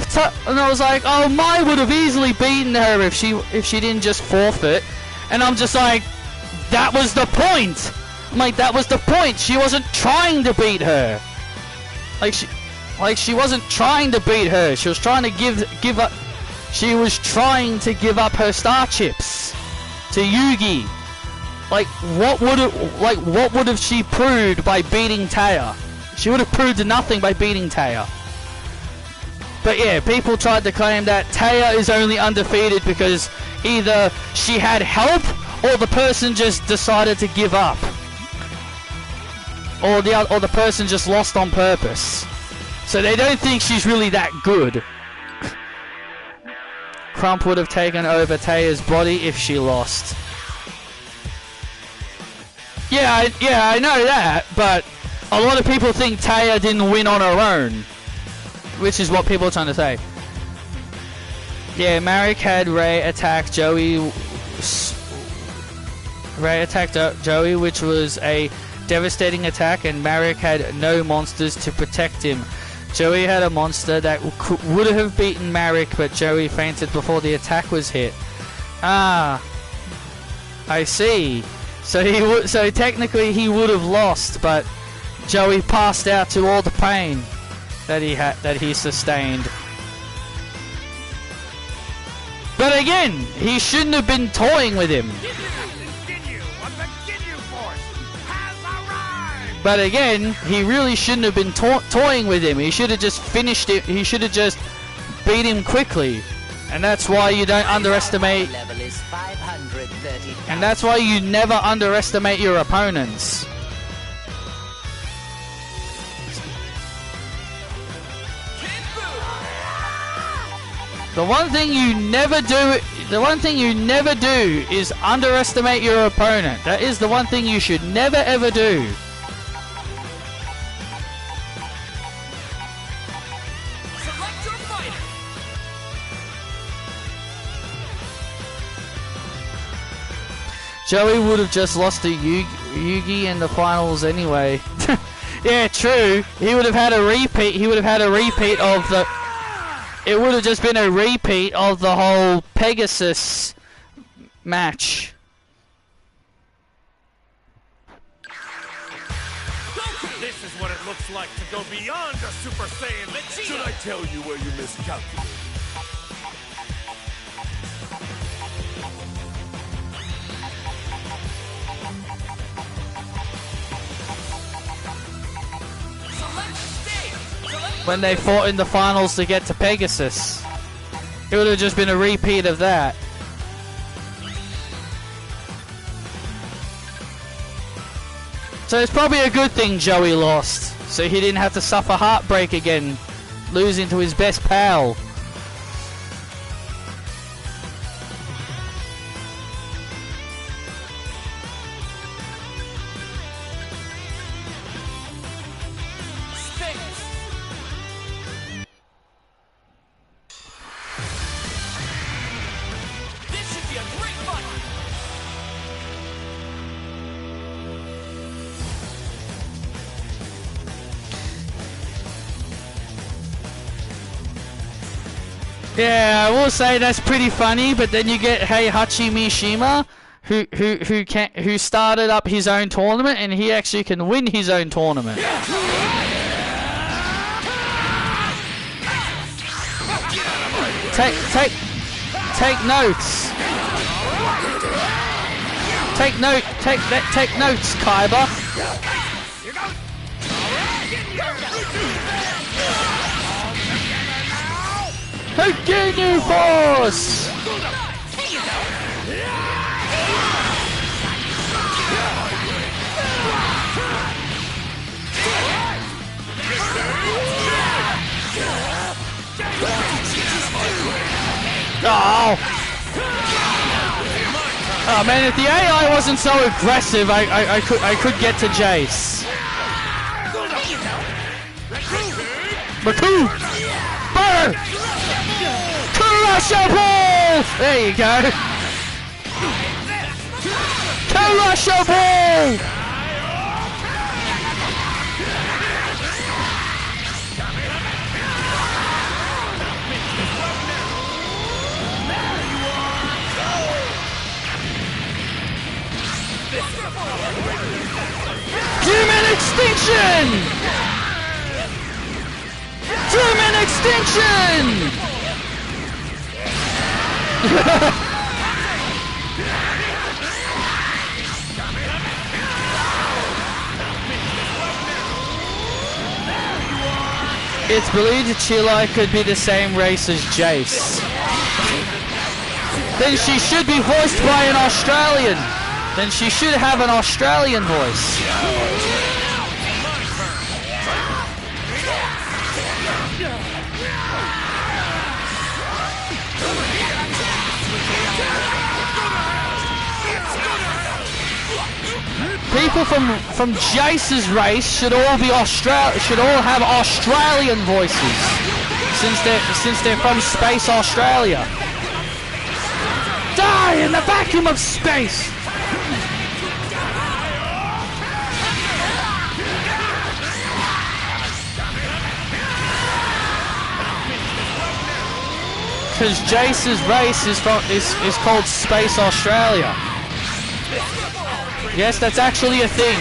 and I was like, oh, Mai would have easily beaten her if she didn't just forfeit. And I'm just like, that was the point. I'm like, that was the point. She wasn't trying to beat her. Like she wasn't trying to beat her. She was trying to give up. she was trying to give up her star chips to Yugi. Like, what would have she proved by beating Taya? She would have proved nothing by beating Taya. But yeah, people tried to claim that Taya is only undefeated because either she had help or the person just decided to give up. Or the person just lost on purpose. So they don't think she's really that good. Crump would have taken over Taya's body if she lost. Yeah, I know that, but a lot of people think Taya didn't win on her own, which is what people are trying to say. Yeah, Marek had Ray attack Joey. Ray attacked Joey, which was a devastating attack, and Marek had no monsters to protect him. Joey had a monster that would have beaten Marek, but Joey fainted before the attack was hit. Ah, I see. So technically he would have lost, but Joey passed out to all the pain that he sustained. But again, he shouldn't have been toying with him. But again, he really shouldn't have been toying with him. He should have just finished it. He should have just beat him quickly. And that's why you don't underestimate. And that's why you never underestimate your opponents. The one thing you never do is underestimate your opponent. That is the one thing you should never ever do. Joey would have just lost to Yugi in the finals anyway. Yeah, true. He would have had a repeat. He would have had a repeat of the... It would have just been a repeat of the whole Pegasus match. This is what it looks like to go beyond a Super Saiyan Vegeta. Should I tell you where you miscalculated? When they fought in the finals to get to Pegasus. It would have just been a repeat of that. So it's probably a good thing Joey lost, so he didn't have to suffer heartbreak again, losing to his best pal. Yeah, I will say that's pretty funny, but then you get Heihachi Mishima, who started up his own tournament, and he actually can win his own tournament. Take notes. Take notes, Kaiba. Continue force! Oh man, if the AI wasn't so aggressive, I could get to Jace. Baku! Burr! Kurasha Ball! There you go. Kurasha Ball! Human extinction! Human extinction! It's believed that Chile could be the same race as Jace. Then she should be voiced by an Australian. Then she should have an Australian voice. People from Jace's race should all have Australian voices, since they're from Space Australia. Die in the vacuum of space! Because Jace's race is called Space Australia. Yes, that's actually a thing.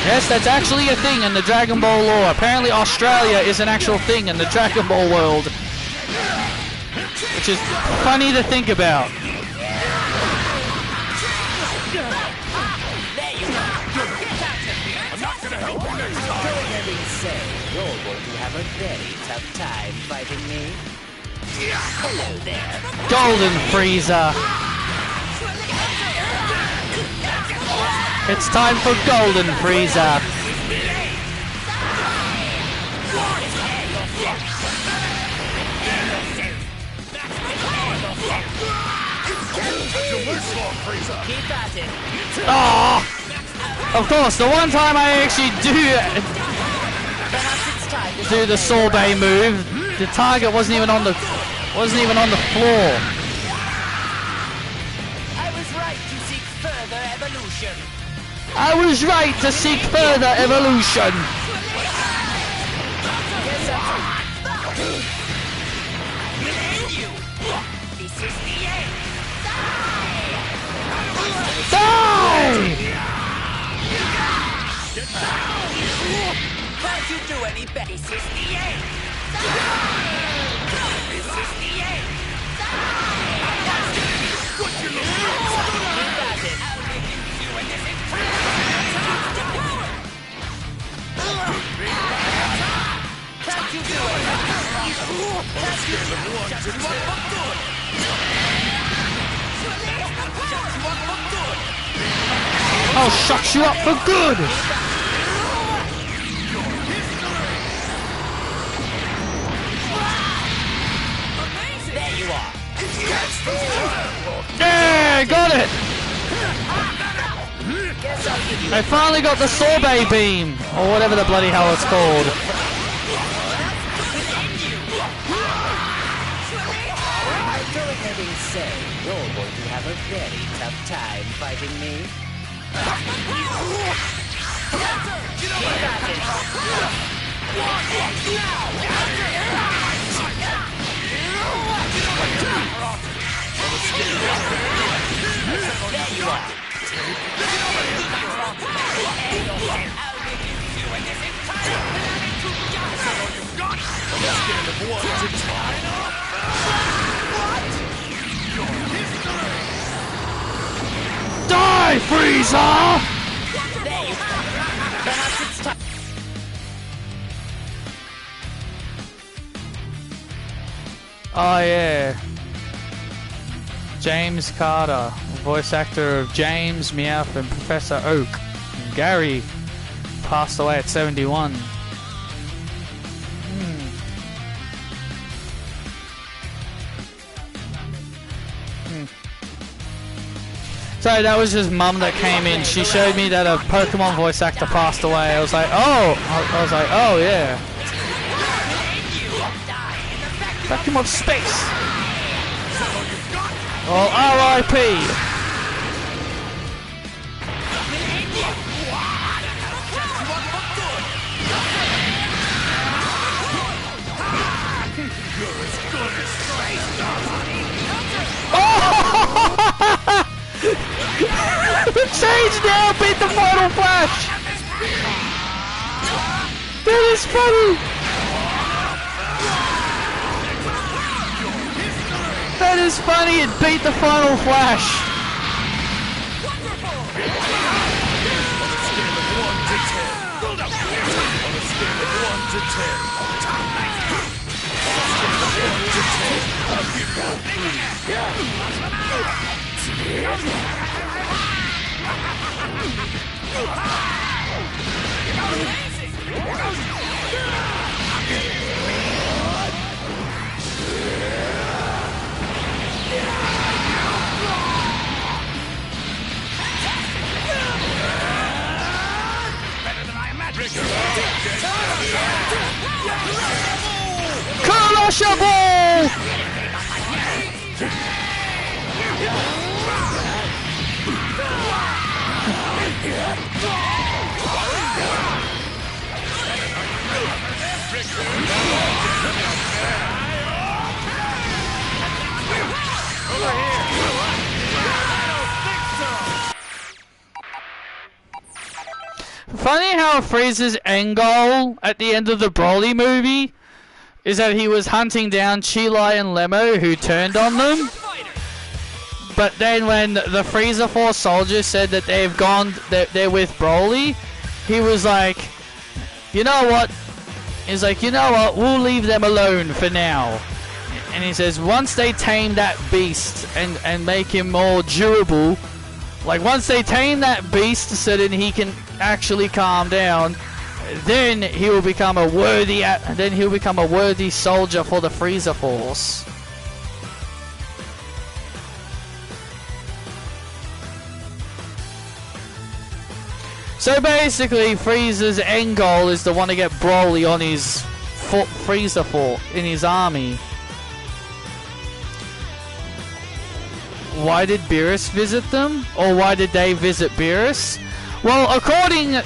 Yes, that's actually a thing in the Dragon Ball lore. Apparently Australia is an actual thing in the Dragon Ball world. Which is funny to think about. You're going to have a very tough time fighting me. Hello there. Golden Frieza. It's time for Golden Frieza. Keep at it. Oh! Of course, the one time I actually do the sorbet move, the target wasn't even on the floor. I was right to seek further evolution. I was right to seek further evolution. Die! Can't you do any better? This is the end. This is the end. What you look for? Keep at it. I'll make you and this Can't you do it? Can't you do it? Just one more good. I'll shut you up for good. There you are. Yeah, got it. I finally got the sorbet beam, or whatever the bloody hell it's called. Go ahead and say you're going to have a very tough time fighting me. Keep at it. There you are. Die, Frieza! There you are. Perhaps it's time. Oh yeah. James Carter, voice actor of James, Meowth, and Professor Oak. And Gary passed away at 71. So that was his mum that came in. She showed me that a Pokemon voice actor passed away. I was like, oh! I was like, oh yeah. Vacuum of space! Well, R.I.P. Change now! Beat the Mortal Flash! That is funny! was funny. It beat the final Flash. Crushable! Funny how Frieza's end goal at the end of the Broly movie is that he was hunting down Chi-Lai and Lemmo who turned on them. But then when the Frieza Force soldiers said that they're with Broly, he was like, you know what? He's like, you know what? We'll leave them alone for now. And he says, once they tame that beast and make him more durable, like once they tame that beast so that he can actually calm down, then he will become a worthy soldier for the Frieza Force. So basically, Frieza's end goal is to want to get Broly on his Frieza Force in his army. Why did Beerus visit them? Or why did they visit Beerus? Well, apparently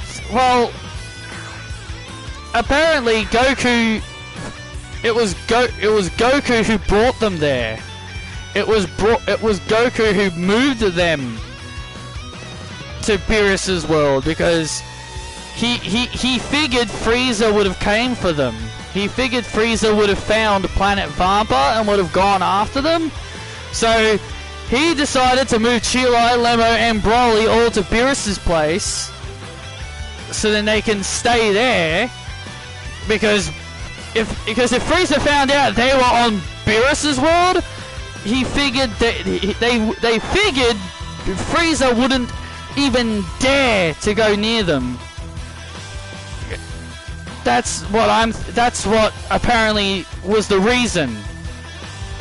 Goku, it was Goku who brought them there. It was Goku who moved them to Beerus's world because he figured Frieza would have came for them. He figured Frieza would have found Planet Vampa and would have gone after them. So he decided to move Chi-Lai, Lemmo, and Broly all to Beerus's place, so then they can stay there. Because if Frieza found out they were on Beerus's world, he figured they figured Frieza wouldn't even dare to go near them. That's what apparently was the reason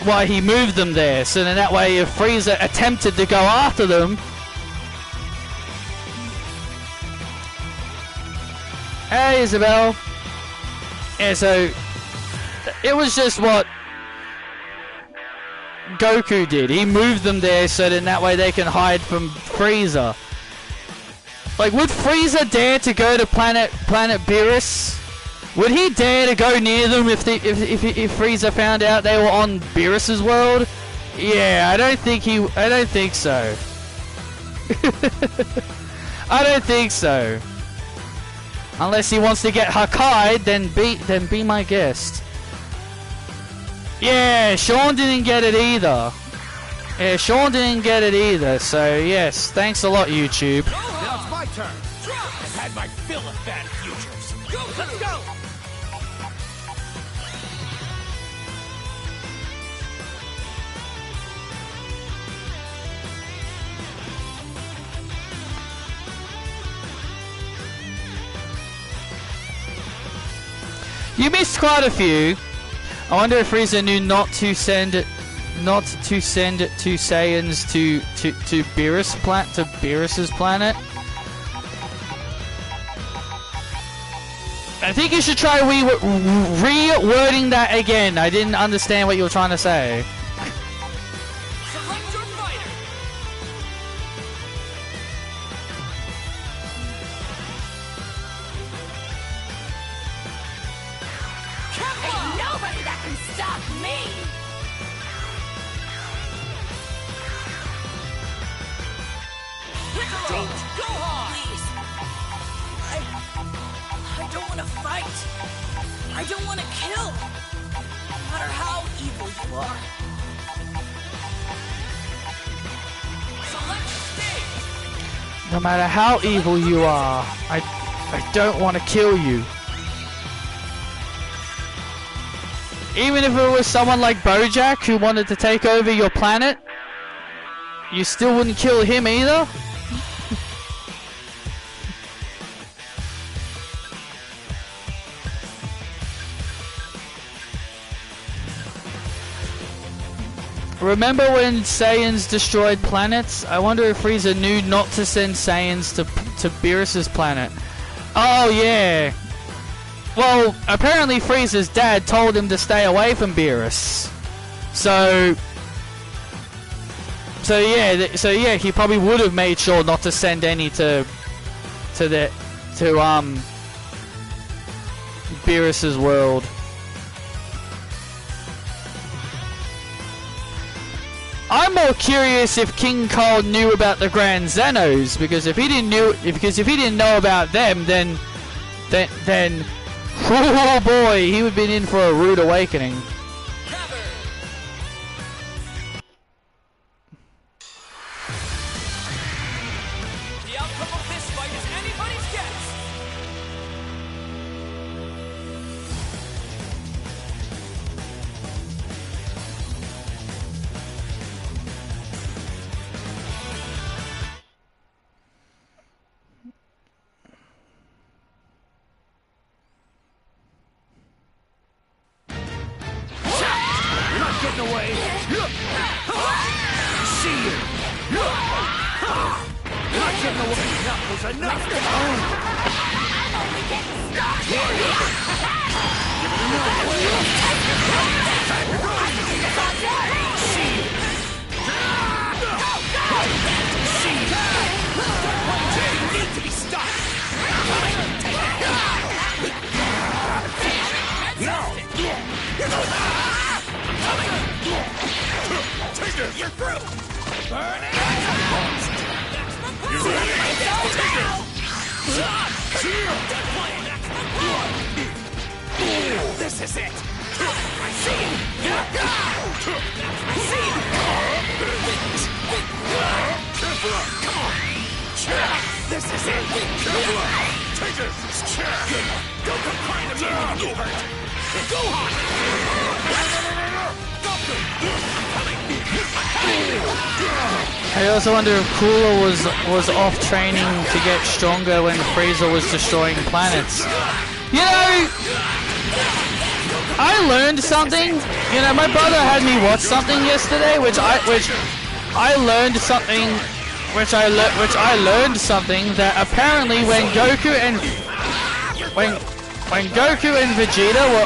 why he moved them there. So then that way, if Frieza attempted to go after them, hey Isabel. Yeah, so it was just what Goku did. He moved them there so then that way they can hide from Frieza. Like, would Frieza dare to go to Planet Beerus? Would he dare to go near them if Frieza found out they were on Beerus's world? Yeah, I don't think so. I don't think so. Unless he wants to get Hakai, then be my guest. Yeah, Sean didn't get it either. So yes, thanks a lot, YouTube. Now it's my turn. I've had my fill of bad futures. Go, let's go! You missed quite a few. I wonder if Frieza knew not to send two Saiyans to Beerus's planet. I think you should try rewording that again. I didn't understand what you were trying to say. Select your fighter. Ain't nobody that can stop me! Don't go hard. Please. I don't want to fight. I don't want to kill. No matter how evil you are. No matter how evil you are, I don't want to kill you. Even if it was someone like Bojack who wanted to take over your planet, you still wouldn't kill him either? Remember when Saiyans destroyed planets? I wonder if Frieza knew not to send Saiyans to Beerus's planet. Oh yeah. Well, apparently Frieza's dad told him to stay away from Beerus. So yeah, he probably would have made sure not to send any to Beerus's world. I'm more curious if King Cole knew about the Grand Zenos, because if he didn't know about them, then oh boy, he would have been in for a rude awakening. The outcome of this fight is anybody's guess. Getting away. See you. Not getting away. Enough was enough. Need to be stopped. Take this! You're through. Burn it! You ready? Take it! This is it. I see you. I see you. Careful! Come on. This is it. Careful! Take this! Don't come crying to me when you get hurt. Go on. I also wonder if Cooler was off training to get stronger when Frieza was destroying planets. You know, I learned something. You know, my brother had me watch something yesterday, which I learned something that apparently when Goku and Vegeta were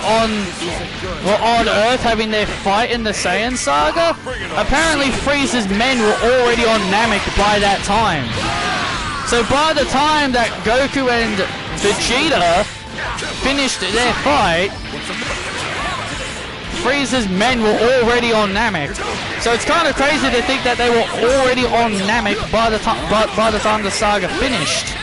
on Earth having their fight in the Saiyan Saga, apparently Frieza's men were already on Namek by that time. So by the time that Goku and Vegeta finished their fight, Frieza's men were already on Namek. So it's kind of crazy to think that they were already on Namek by the time the saga finished.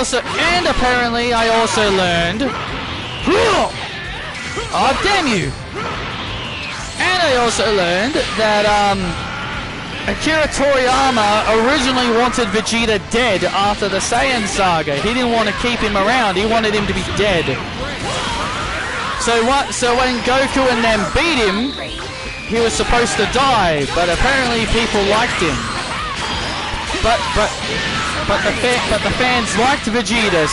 And apparently I also learned. Oh damn you! And I also learned that Akira Toriyama originally wanted Vegeta dead after the Saiyan Saga. He didn't want to keep him around. He wanted him to be dead. So when Goku and them beat him, he was supposed to die. But apparently people liked him. But the fans liked Vegeta,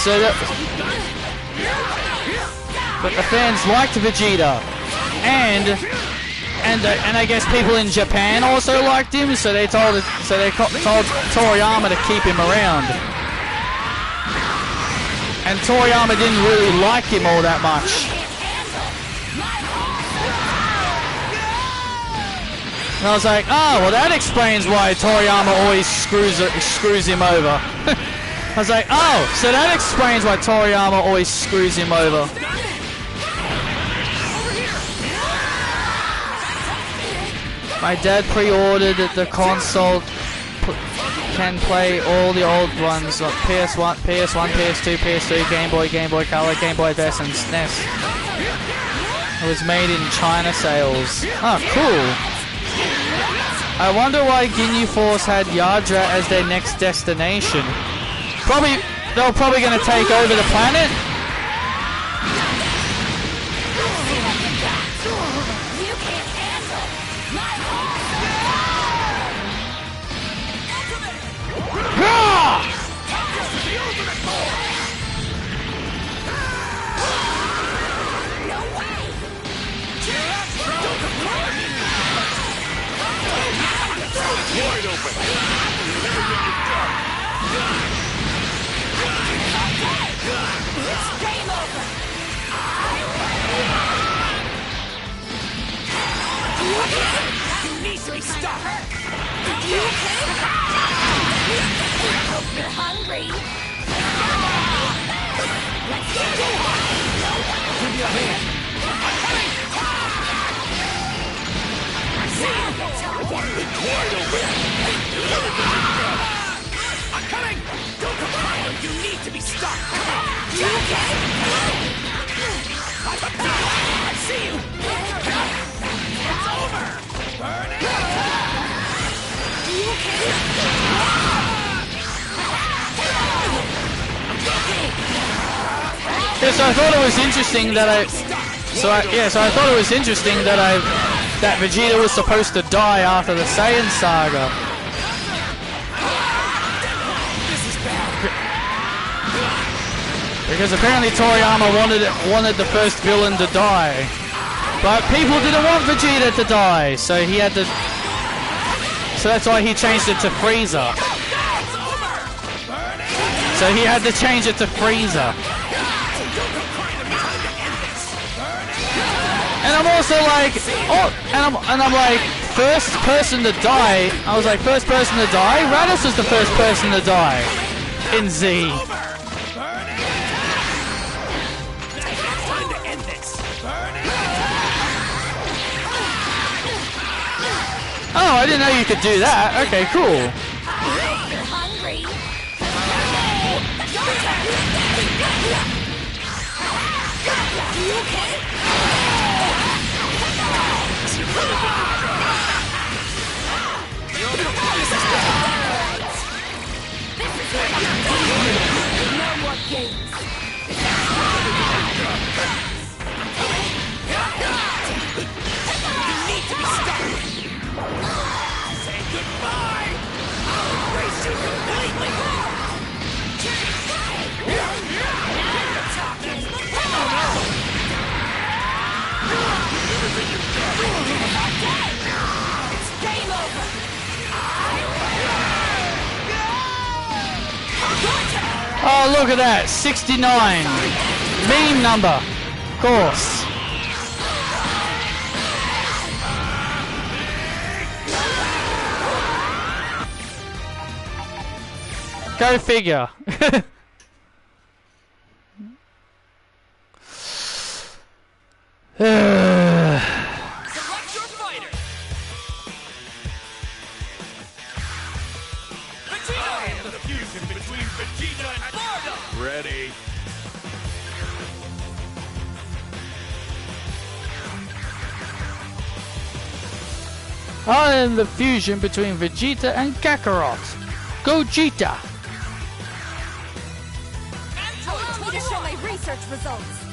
but the fans liked Vegeta, and I guess people in Japan also liked him, so they told Toriyama to keep him around, and Toriyama didn't really like him all that much. And I was like, oh, well that explains why Toriyama always screws him over. I was like, oh, so that explains why Toriyama always screws him over. My dad pre-ordered the console, can play all the old ones like PS1, PS2, PS3, Game Boy Color, Game Boy Advance, and SNES. It was made in China sales. Oh, cool. I wonder why Ginyu Force had Yadra as their next destination. They were probably going to take over the planet. Wide open. It's game over. You need to be stopped. You hope you're hungry. Let's get it. Give me a hand. Wide open. I'm coming. Don't come. You need to be stopped. You okay? I see you. It's over. Burn it. You okay? Yeah, so I thought it was interesting that I thought it was interesting that Vegeta was supposed to die after the Saiyan saga. Because apparently Toriyama wanted the first villain to die. But people didn't want Vegeta to die, so he had to. So that's why he changed it to Frieza. So he had to change it to Frieza. And I'm also like, I'm like, first person to die. I was like, first person to die? Raditz was the first person to die in Z. Oh, I didn't know you could do that. Okay, cool. You're hungry. You okay? No more games. You need to be stopped. Say goodbye. I'll erase you completely. It's game over. Oh, look at that. 69. Meme number. Of course. Go figure. Select your fighter. Vegeta. I am the fusion between Vegeta and Bardo. Ready. I am the fusion between Vegeta and Kakarot. Gogeta. Allow me to show my research results.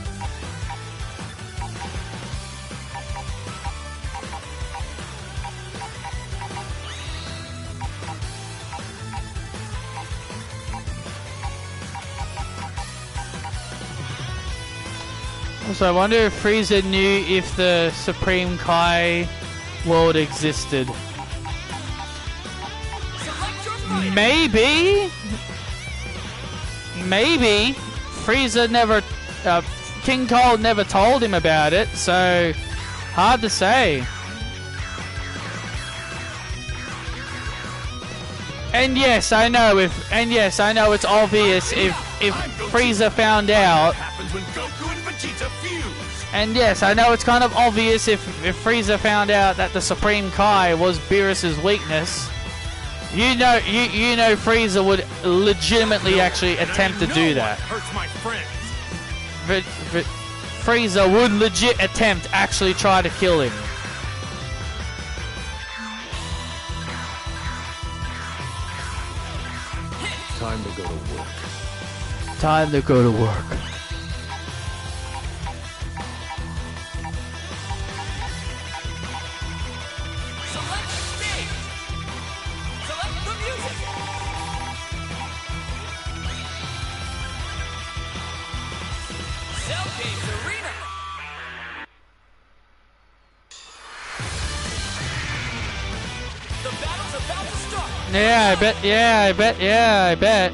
Also, I wonder if Frieza knew if the Supreme Kai world existed. Select your fighter. Maybe Frieza never, King Cold never told him about it, so hard to say. And yes, I know it's obvious if Frieza found out. Happens when Goku and Vegeta fuse. And yes, I know it's kind of obvious if Frieza found out that the Supreme Kai was Beerus's weakness. You know Frieza would legitimately actually attempt to do that. Hurts my friends. Frieza would legit attempt actually try to kill him. Time to go to work. Time to go to work. Select stage. Select the music. Cell Games Arena. The battle's about to start. Yeah, I bet.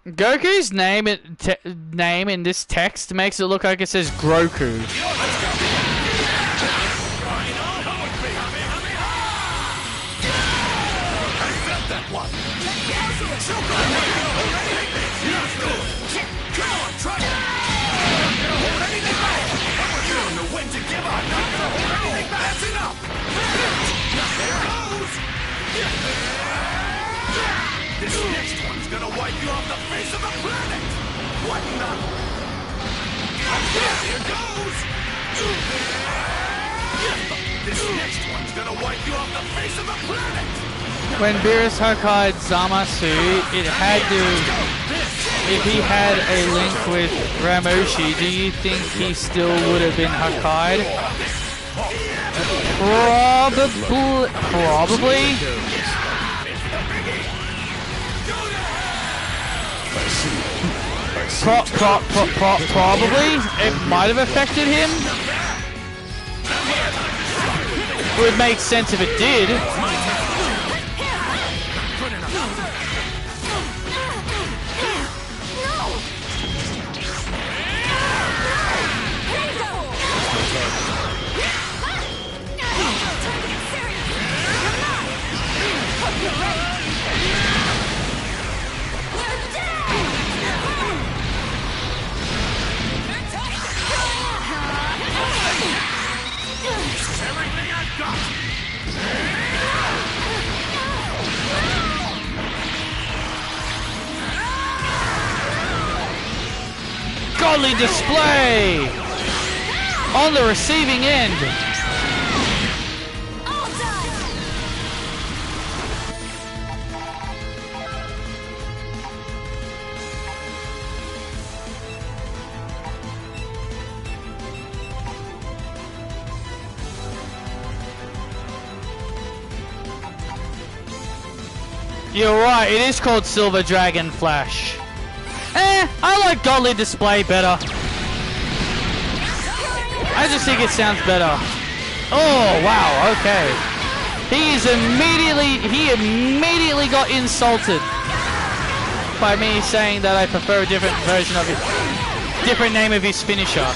Goku's name in this text makes it look like it says Groku. This next one's gonna wipe you off the face of the planet! What not? Here goes! This next one's gonna wipe you off the face of the planet! When Beerus Hakai'd Zamasu, it had to... If he had a link with Ramushi, do you think he still would have been Hakai'd? Probably? Probably. It might have affected him. It would make sense if it did. Godly display on the receiving end. You're right, it is called Silver Dragon Flash. I like Godly Display better. I just think it sounds better. Oh, wow, okay. He immediately got insulted by me saying that I prefer a different version of it, different name of his finisher.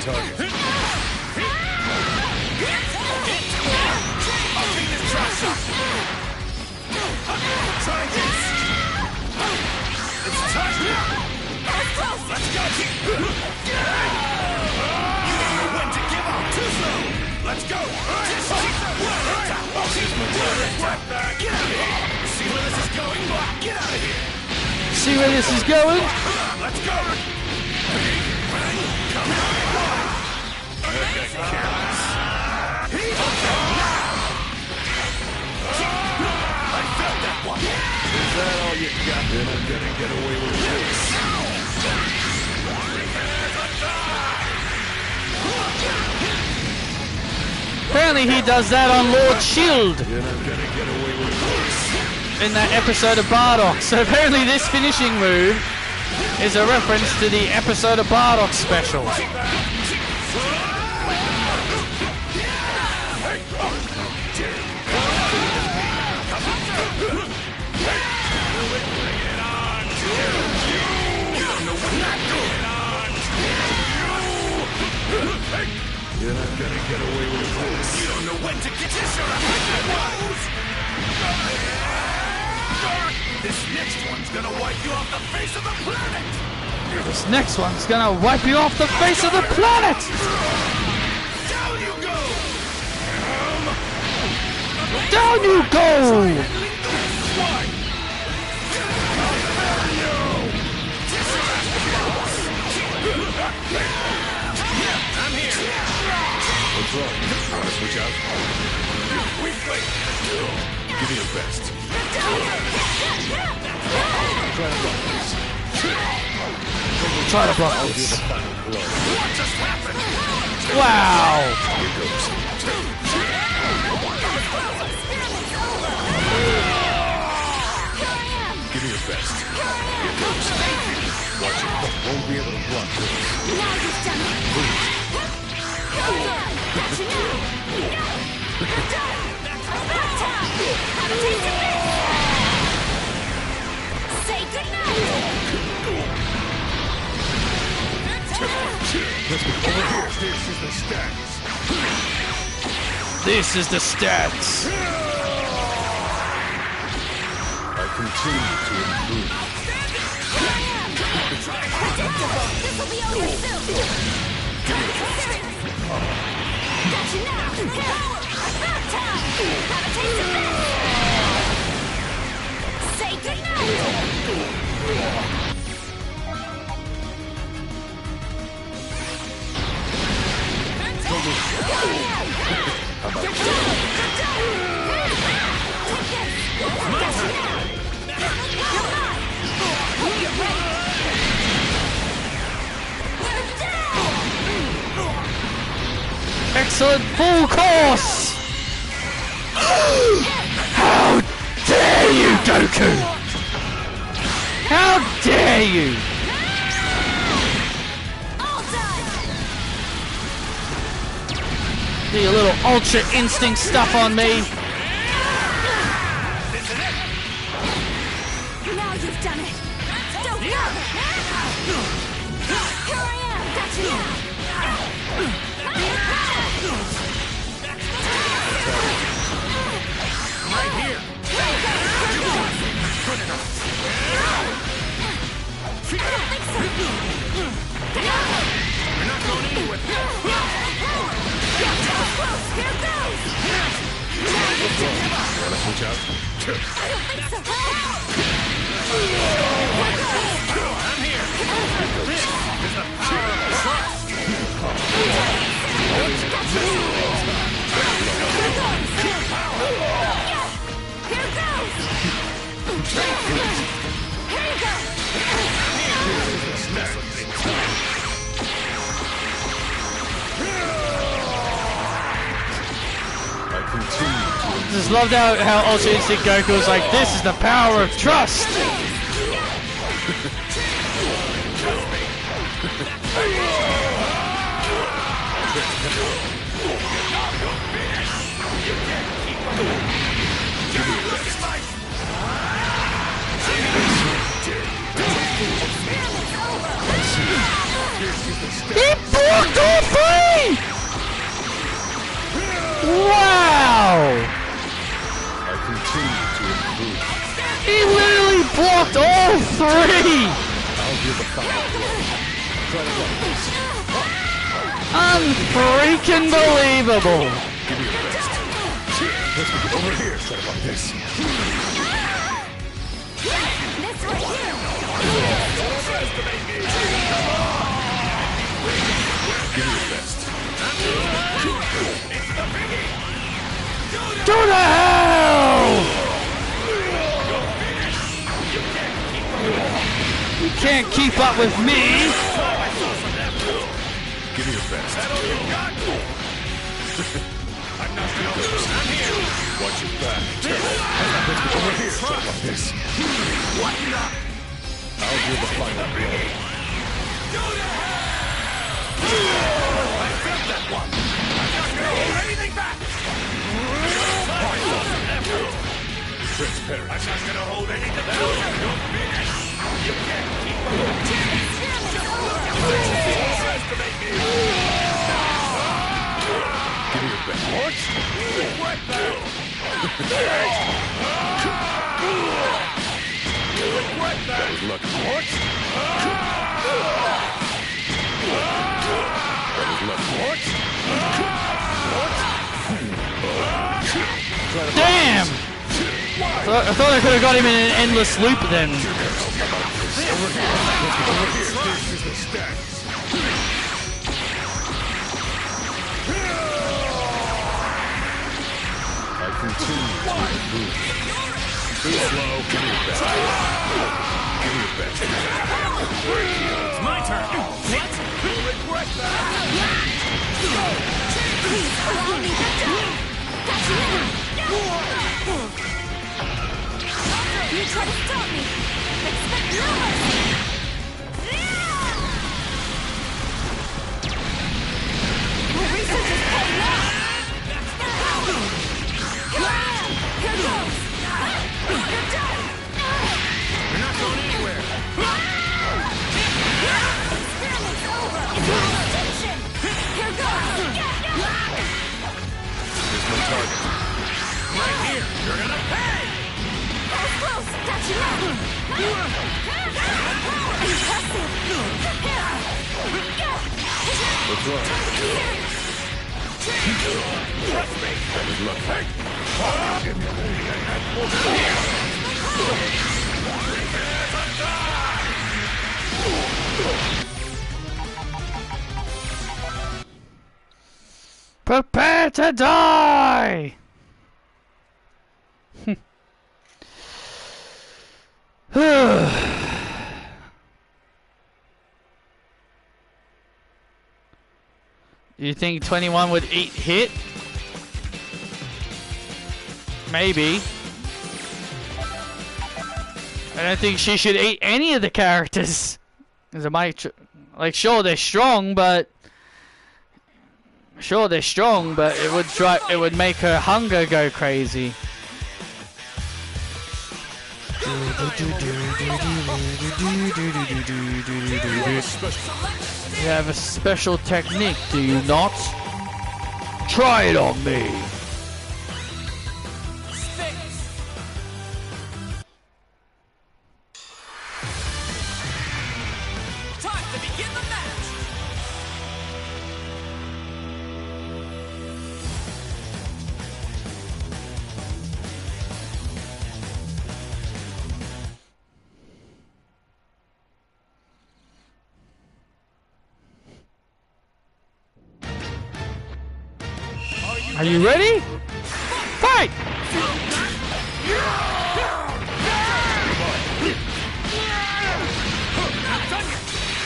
Target. I'll take this trash shot. Try this. It's time now. Let's go. You don't know when to give up. Too slow. Let's go. Get out of here. See where this is going? Get out of here. See where this is going? Let's go. Come on. Is that all you got? Then I'm gonna get away with this. apparently he does that on Lord Shield You're not gonna get away with this. in that episode of Bardock. So apparently this finishing move is a reference to the episode of Bardock special. You're not gonna get away with this. You don't know when to get this or This next one's gonna wipe you off the face of the planet! This next one's gonna wipe you off the face of the planet! Down you go! Down you go! I'm here! What's wrong? Wanna switch out? Give me your best. Try to block this. Try to block I'll do this. the final blow. What just happened? Wow! Here goes. Give me your best. Here goes. Watch it. Won't be able to block this. Now you've done it. Gotcha now. Back time. Have a taste of this. Say goodnight. Let's go. Over here. This is the stats. This is the stats. I continue to improve. This will be over soon. Gotcha now. Back time. Have a taste of this. Say goodnight. Excellent full course! How dare you, Goku! How dare you! Do your little Ultra Instinct stuff on me. Now you've done it. Don't go. Here I am. Gotcha now. Right here! Good enough! You're not going anywhere! Here goes. Wanna switch out? I'm here! This is the power of trust! Here goes. Here you go. I continue to Just loved how Ultra Instinct Goku was like, this is the power of trust! He blocked all three! Wow! I continue to improve. He literally blocked all three! I'll do the final blow. Try to block this. Unfreaking believable! Give me your best. Let's go over here. Try to block this. This right here. Give me your best. To the hell! You can't keep up with me! Give me your best. I'm not gonna lose. I'm here. Watch your back. Over here. Something like this. What the? I'll do the final blow. Go to hell! I felt that one. I'm not gonna hold anything back. Transparent. I'm not gonna hold anything back. Don't finish. You can't keep up. Underestimate me. Give me your best. What? What the? What the? That was lucky. What? That was lucky. What? Damn! I thought I could have got him in an endless loop then. I continue to improve. Too slow. Give me your best. Give me your best. It's my turn. What? Regret that. Please allow me to die. Got you in. You try to stop me. Expect no mercy. Your research is paying off. Here goes. You're done. You're not going anywhere. Experiment's over. Attention. Here goes. Here's my target. Right here. You're gonna pay. Close. Got you now. Impressive. What's wrong? That was lucky. Prepare to die! You think 21 would eat hit? Maybe. I don't think she should eat any of the characters. Cause it might, like, sure they're strong, but it would make her hunger go crazy. You have a special technique, do you not? Try it on me. Time to begin the match. Are you ready? Fight!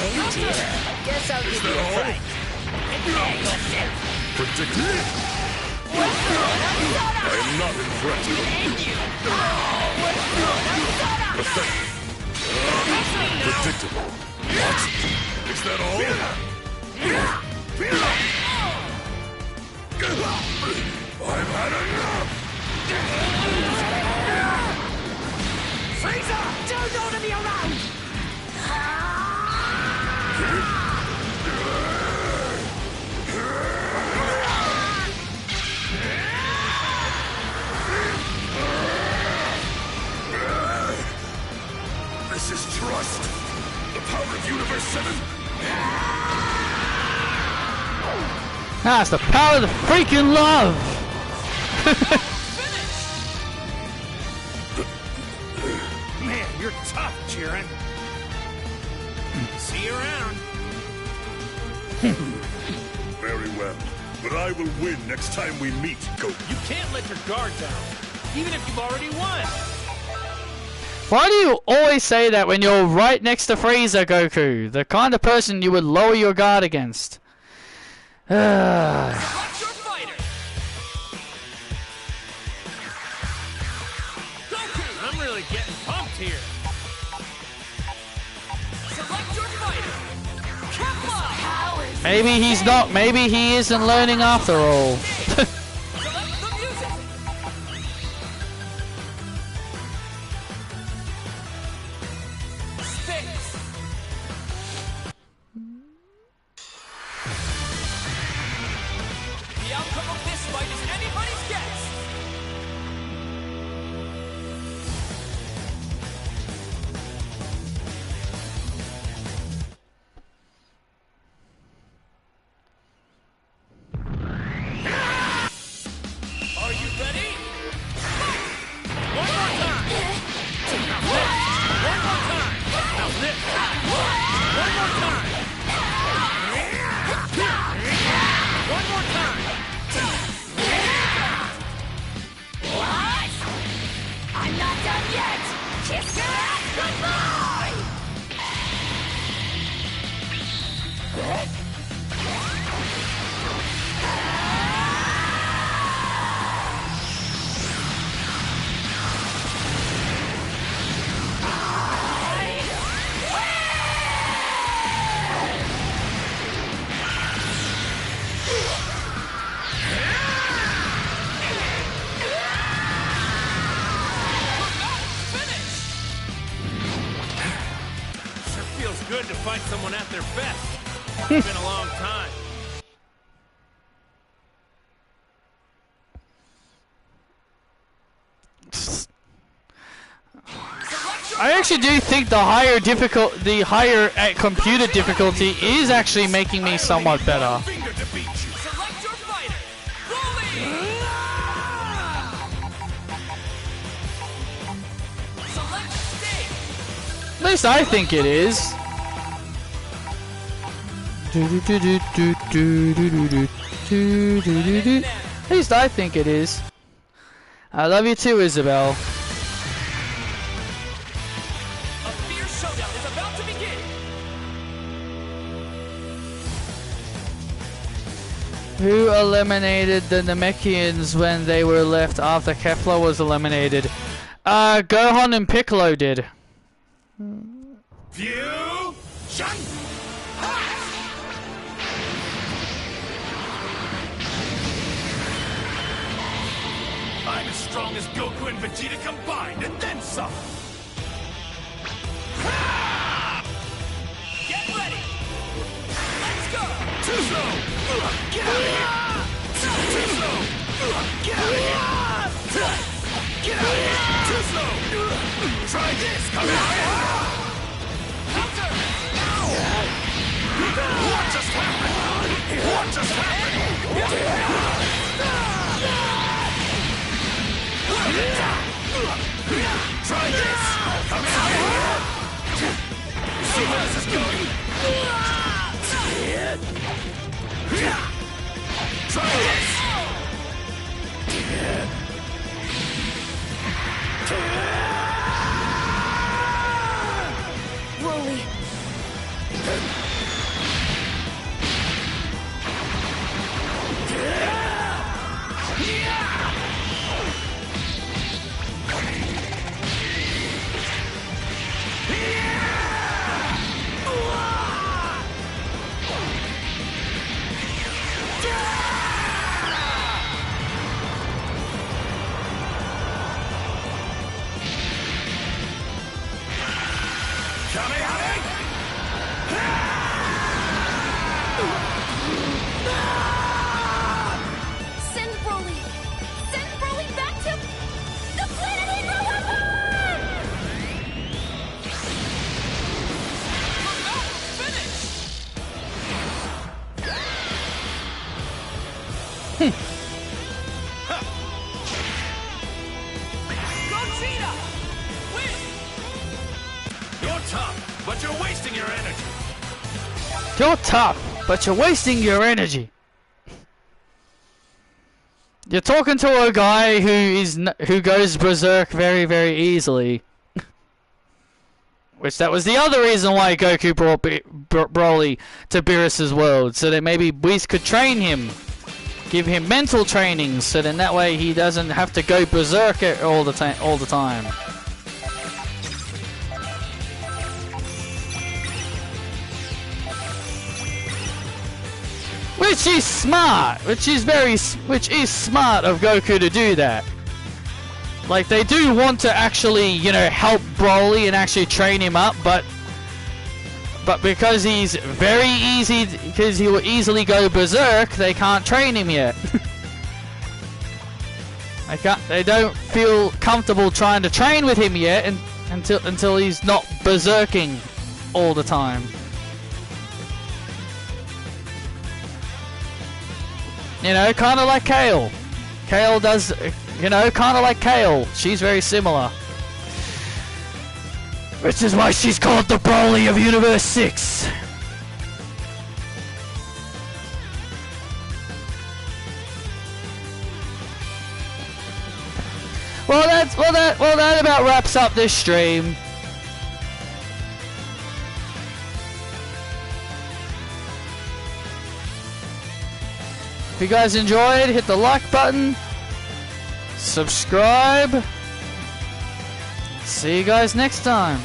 Oh dear. Guess I'll give you a fright. Predictable. I am not impressed. Pathetic. Predictable. What? Is that all? I've had enough! Frieza! Don't go to me around! This is trust. The power of Universe 7. That's the power of the freaking love! Man, you're tough, Jiren. See you around. Very well. But I will win next time we meet, Goku. You can't let your guard down, even if you've already won. Why do you always say that when you're right next to Frieza, Goku? The kind of person you would lower your guard against. Select your fighter. Maybe he's not. Maybe he isn't learning after all. The outcome of this fight is anybody's guess. Are you ready? One more time. Now this. One more time. Now this. One more time. One more time. What? I'm not done yet! Kiss your ass goodbye! Sure feels good to fight someone at their best. It's been a long time. I actually do think the higher computer difficulty is actually making me somewhat better. Select your fighter. Rolling. Select stage. At least I think it is. At least I think it is. I love you too, Isabel. A fierce showdown is about to begin. Who eliminated the Namekians when they were left after Kefla was eliminated? Gohan and Piccolo did. Fusion! I'm as strong as Goku and Vegeta combined, and then some! Get ready. Let's go. Tuzo! Get out of here! Tuzo! Get out of here! Get out of here! Tuzo! Try this! Come out! Counter. What just happened? What just happened? Try this! Come out! See where this is going? Try this! Broly. Send Broly! Send Broly back to the planet he grew up on! Gogeta! Win! You're tough, but you're wasting your energy. You're tough, but you're wasting your energy. You're talking to a guy who goes berserk very, very easily. Which that was the other reason why Goku brought Broly to Beerus's world, so that maybe Whis could train him, give him mental training, so then that way he doesn't have to go berserk all the time. Which is smart, which is smart of Goku to do that. Like, they do want to actually, you know, help Broly and actually train him up, but because he's very easy, because he will easily go berserk, they can't train him yet. They don't feel comfortable trying to train with him yet until he's not berserking all the time. You know, kind of like Kale. Kale does, you know, kind of like Kale. She's very similar. Which is why she's called the Broly of Universe 6. Well, that about wraps up this stream. If you guys enjoyed, hit the like button, subscribe. See you guys next time.